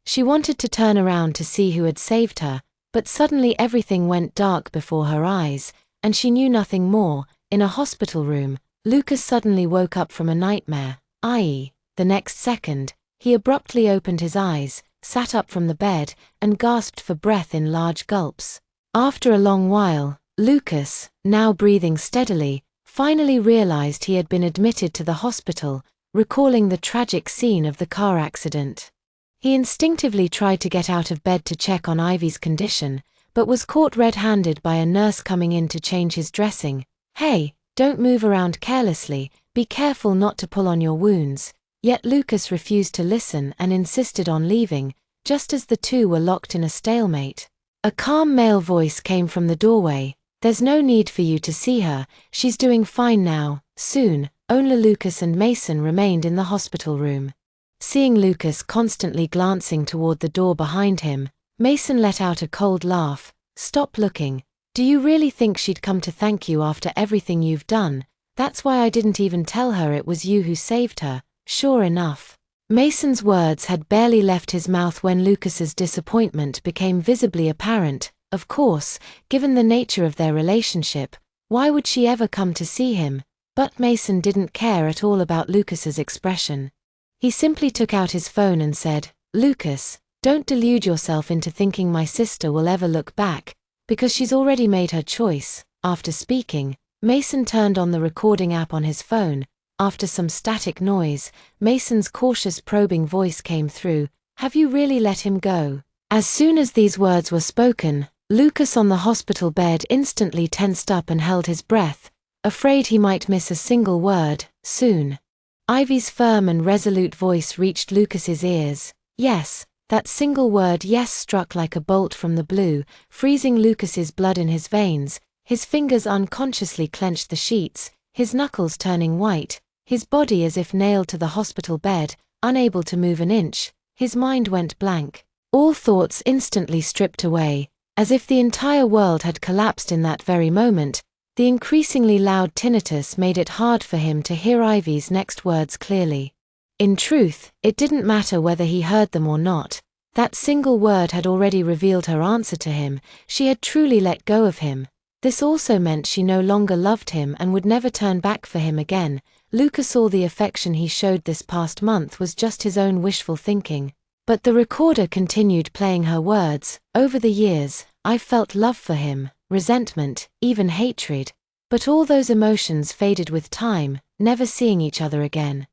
She wanted to turn around to see who had saved her, but suddenly everything went dark before her eyes, and she knew nothing more. In a hospital room, Lucas suddenly woke up from a nightmare, i.e., the next second, he abruptly opened his eyes, sat up from the bed, and gasped for breath in large gulps. After a long while, Lucas, now breathing steadily, finally realized he had been admitted to the hospital, recalling the tragic scene of the car accident. He instinctively tried to get out of bed to check on Ivy's condition, but was caught red-handed by a nurse coming in to change his dressing. "Hey, don't move around carelessly, be careful not to pull on your wounds." Yet Lucas refused to listen and insisted on leaving, just as the two were locked in a stalemate. A calm male voice came from the doorway. "There's no need for you to see her, she's doing fine now, soon." Only Lucas and Mason remained in the hospital room. Seeing Lucas constantly glancing toward the door behind him, Mason let out a cold laugh. "Stop looking. Do you really think she'd come to thank you after everything you've done? That's why I didn't even tell her it was you who saved her." Sure enough. Mason's words had barely left his mouth when Lucas's disappointment became visibly apparent. Of course, given the nature of their relationship, why would she ever come to see him? But Mason didn't care at all about Lucas's expression. He simply took out his phone and said, "Lucas, don't delude yourself into thinking my sister will ever look back, because she's already made her choice." After speaking, Mason turned on the recording app on his phone. After some static noise, Mason's cautious probing voice came through, "Have you really let him go?" As soon as these words were spoken, Lucas on the hospital bed instantly tensed up and held his breath, afraid he might miss a single word. Soon, Ivy's firm and resolute voice reached Lucas's ears. Yes, that single word "yes" struck like a bolt from the blue, freezing Lucas's blood in his veins. His fingers unconsciously clenched the sheets, his knuckles turning white, his body as if nailed to the hospital bed, unable to move an inch. His mind went blank. All thoughts instantly stripped away, as if the entire world had collapsed in that very moment. The increasingly loud tinnitus made it hard for him to hear Ivy's next words clearly. In truth, it didn't matter whether he heard them or not. That single word had already revealed her answer to him. She had truly let go of him. This also meant she no longer loved him and would never turn back for him again. Lucas saw the affection he showed this past month was just his own wishful thinking. But the recorder continued playing her words. "Over the years, I've felt love for him, resentment, even hatred. But all those emotions faded with time. never seeing each other again.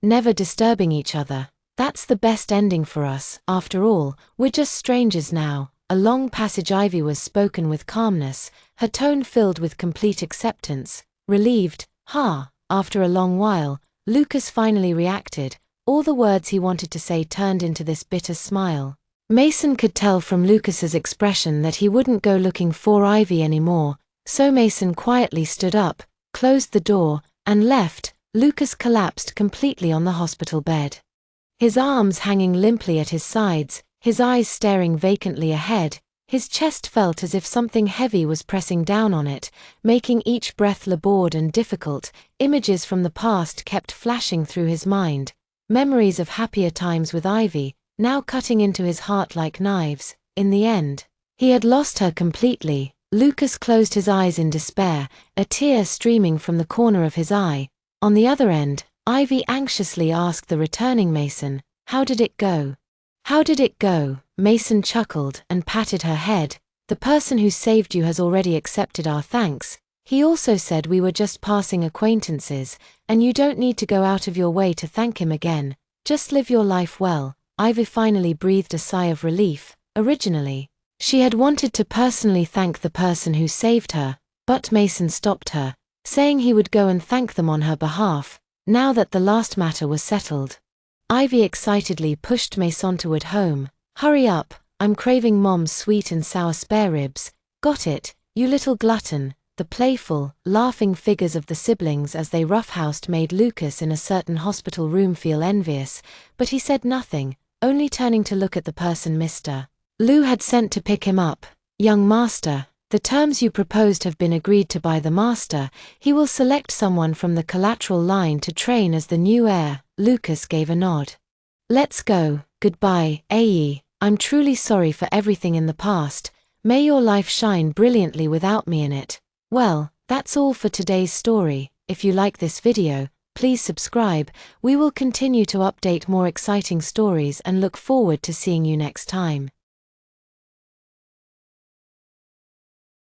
Never disturbing each other. That's the best ending for us. After all, we're just strangers now. A long passage. Ivy was spoken with calmness, her tone filled with complete acceptance. Relieved, After a long while, Lucas finally reacted. All the words he wanted to say turned into this bitter smile. Mason could tell from Lucas's expression that he wouldn't go looking for Ivy anymore, so Mason quietly stood up, closed the door, and left. Lucas collapsed completely on the hospital bed. His arms hanging limply at his sides, his eyes staring vacantly ahead, his chest felt as if something heavy was pressing down on it, making each breath labored and difficult. Images from the past kept flashing through his mind. Memories of happier times with Ivy, now cutting into his heart like knives. In the end, he had lost her completely. Lucas closed his eyes in despair, a tear streaming from the corner of his eye. On the other end, Ivy anxiously asked the returning Mason, "How did it go?" "How did it go?" Mason chuckled and patted her head. "The person who saved you has already accepted our thanks. He also said we were just passing acquaintances, and you don't need to go out of your way to thank him again. Just live your life well." Ivy finally breathed a sigh of relief. Originally, she had wanted to personally thank the person who saved her, but Mason stopped her, saying he would go and thank them on her behalf, now that the last matter was settled. Ivy excitedly pushed Mason toward home. "Hurry up, I'm craving Mom's sweet and sour spare ribs." "Got it, you little glutton." The playful, laughing figures of the siblings as they roughhoused made Lucas in a certain hospital room feel envious, but he said nothing, only turning to look at the person Mr. Liu had sent to pick him up. "Young master, the terms you proposed have been agreed to by the master. He will select someone from the collateral line to train as the new heir." Lucas gave a nod. "Let's go. Goodbye, Ae. I'm truly sorry for everything in the past. May your life shine brilliantly without me in it." Well, that's all for today's story. If you like this video, please subscribe. We will continue to update more exciting stories and look forward to seeing you next time.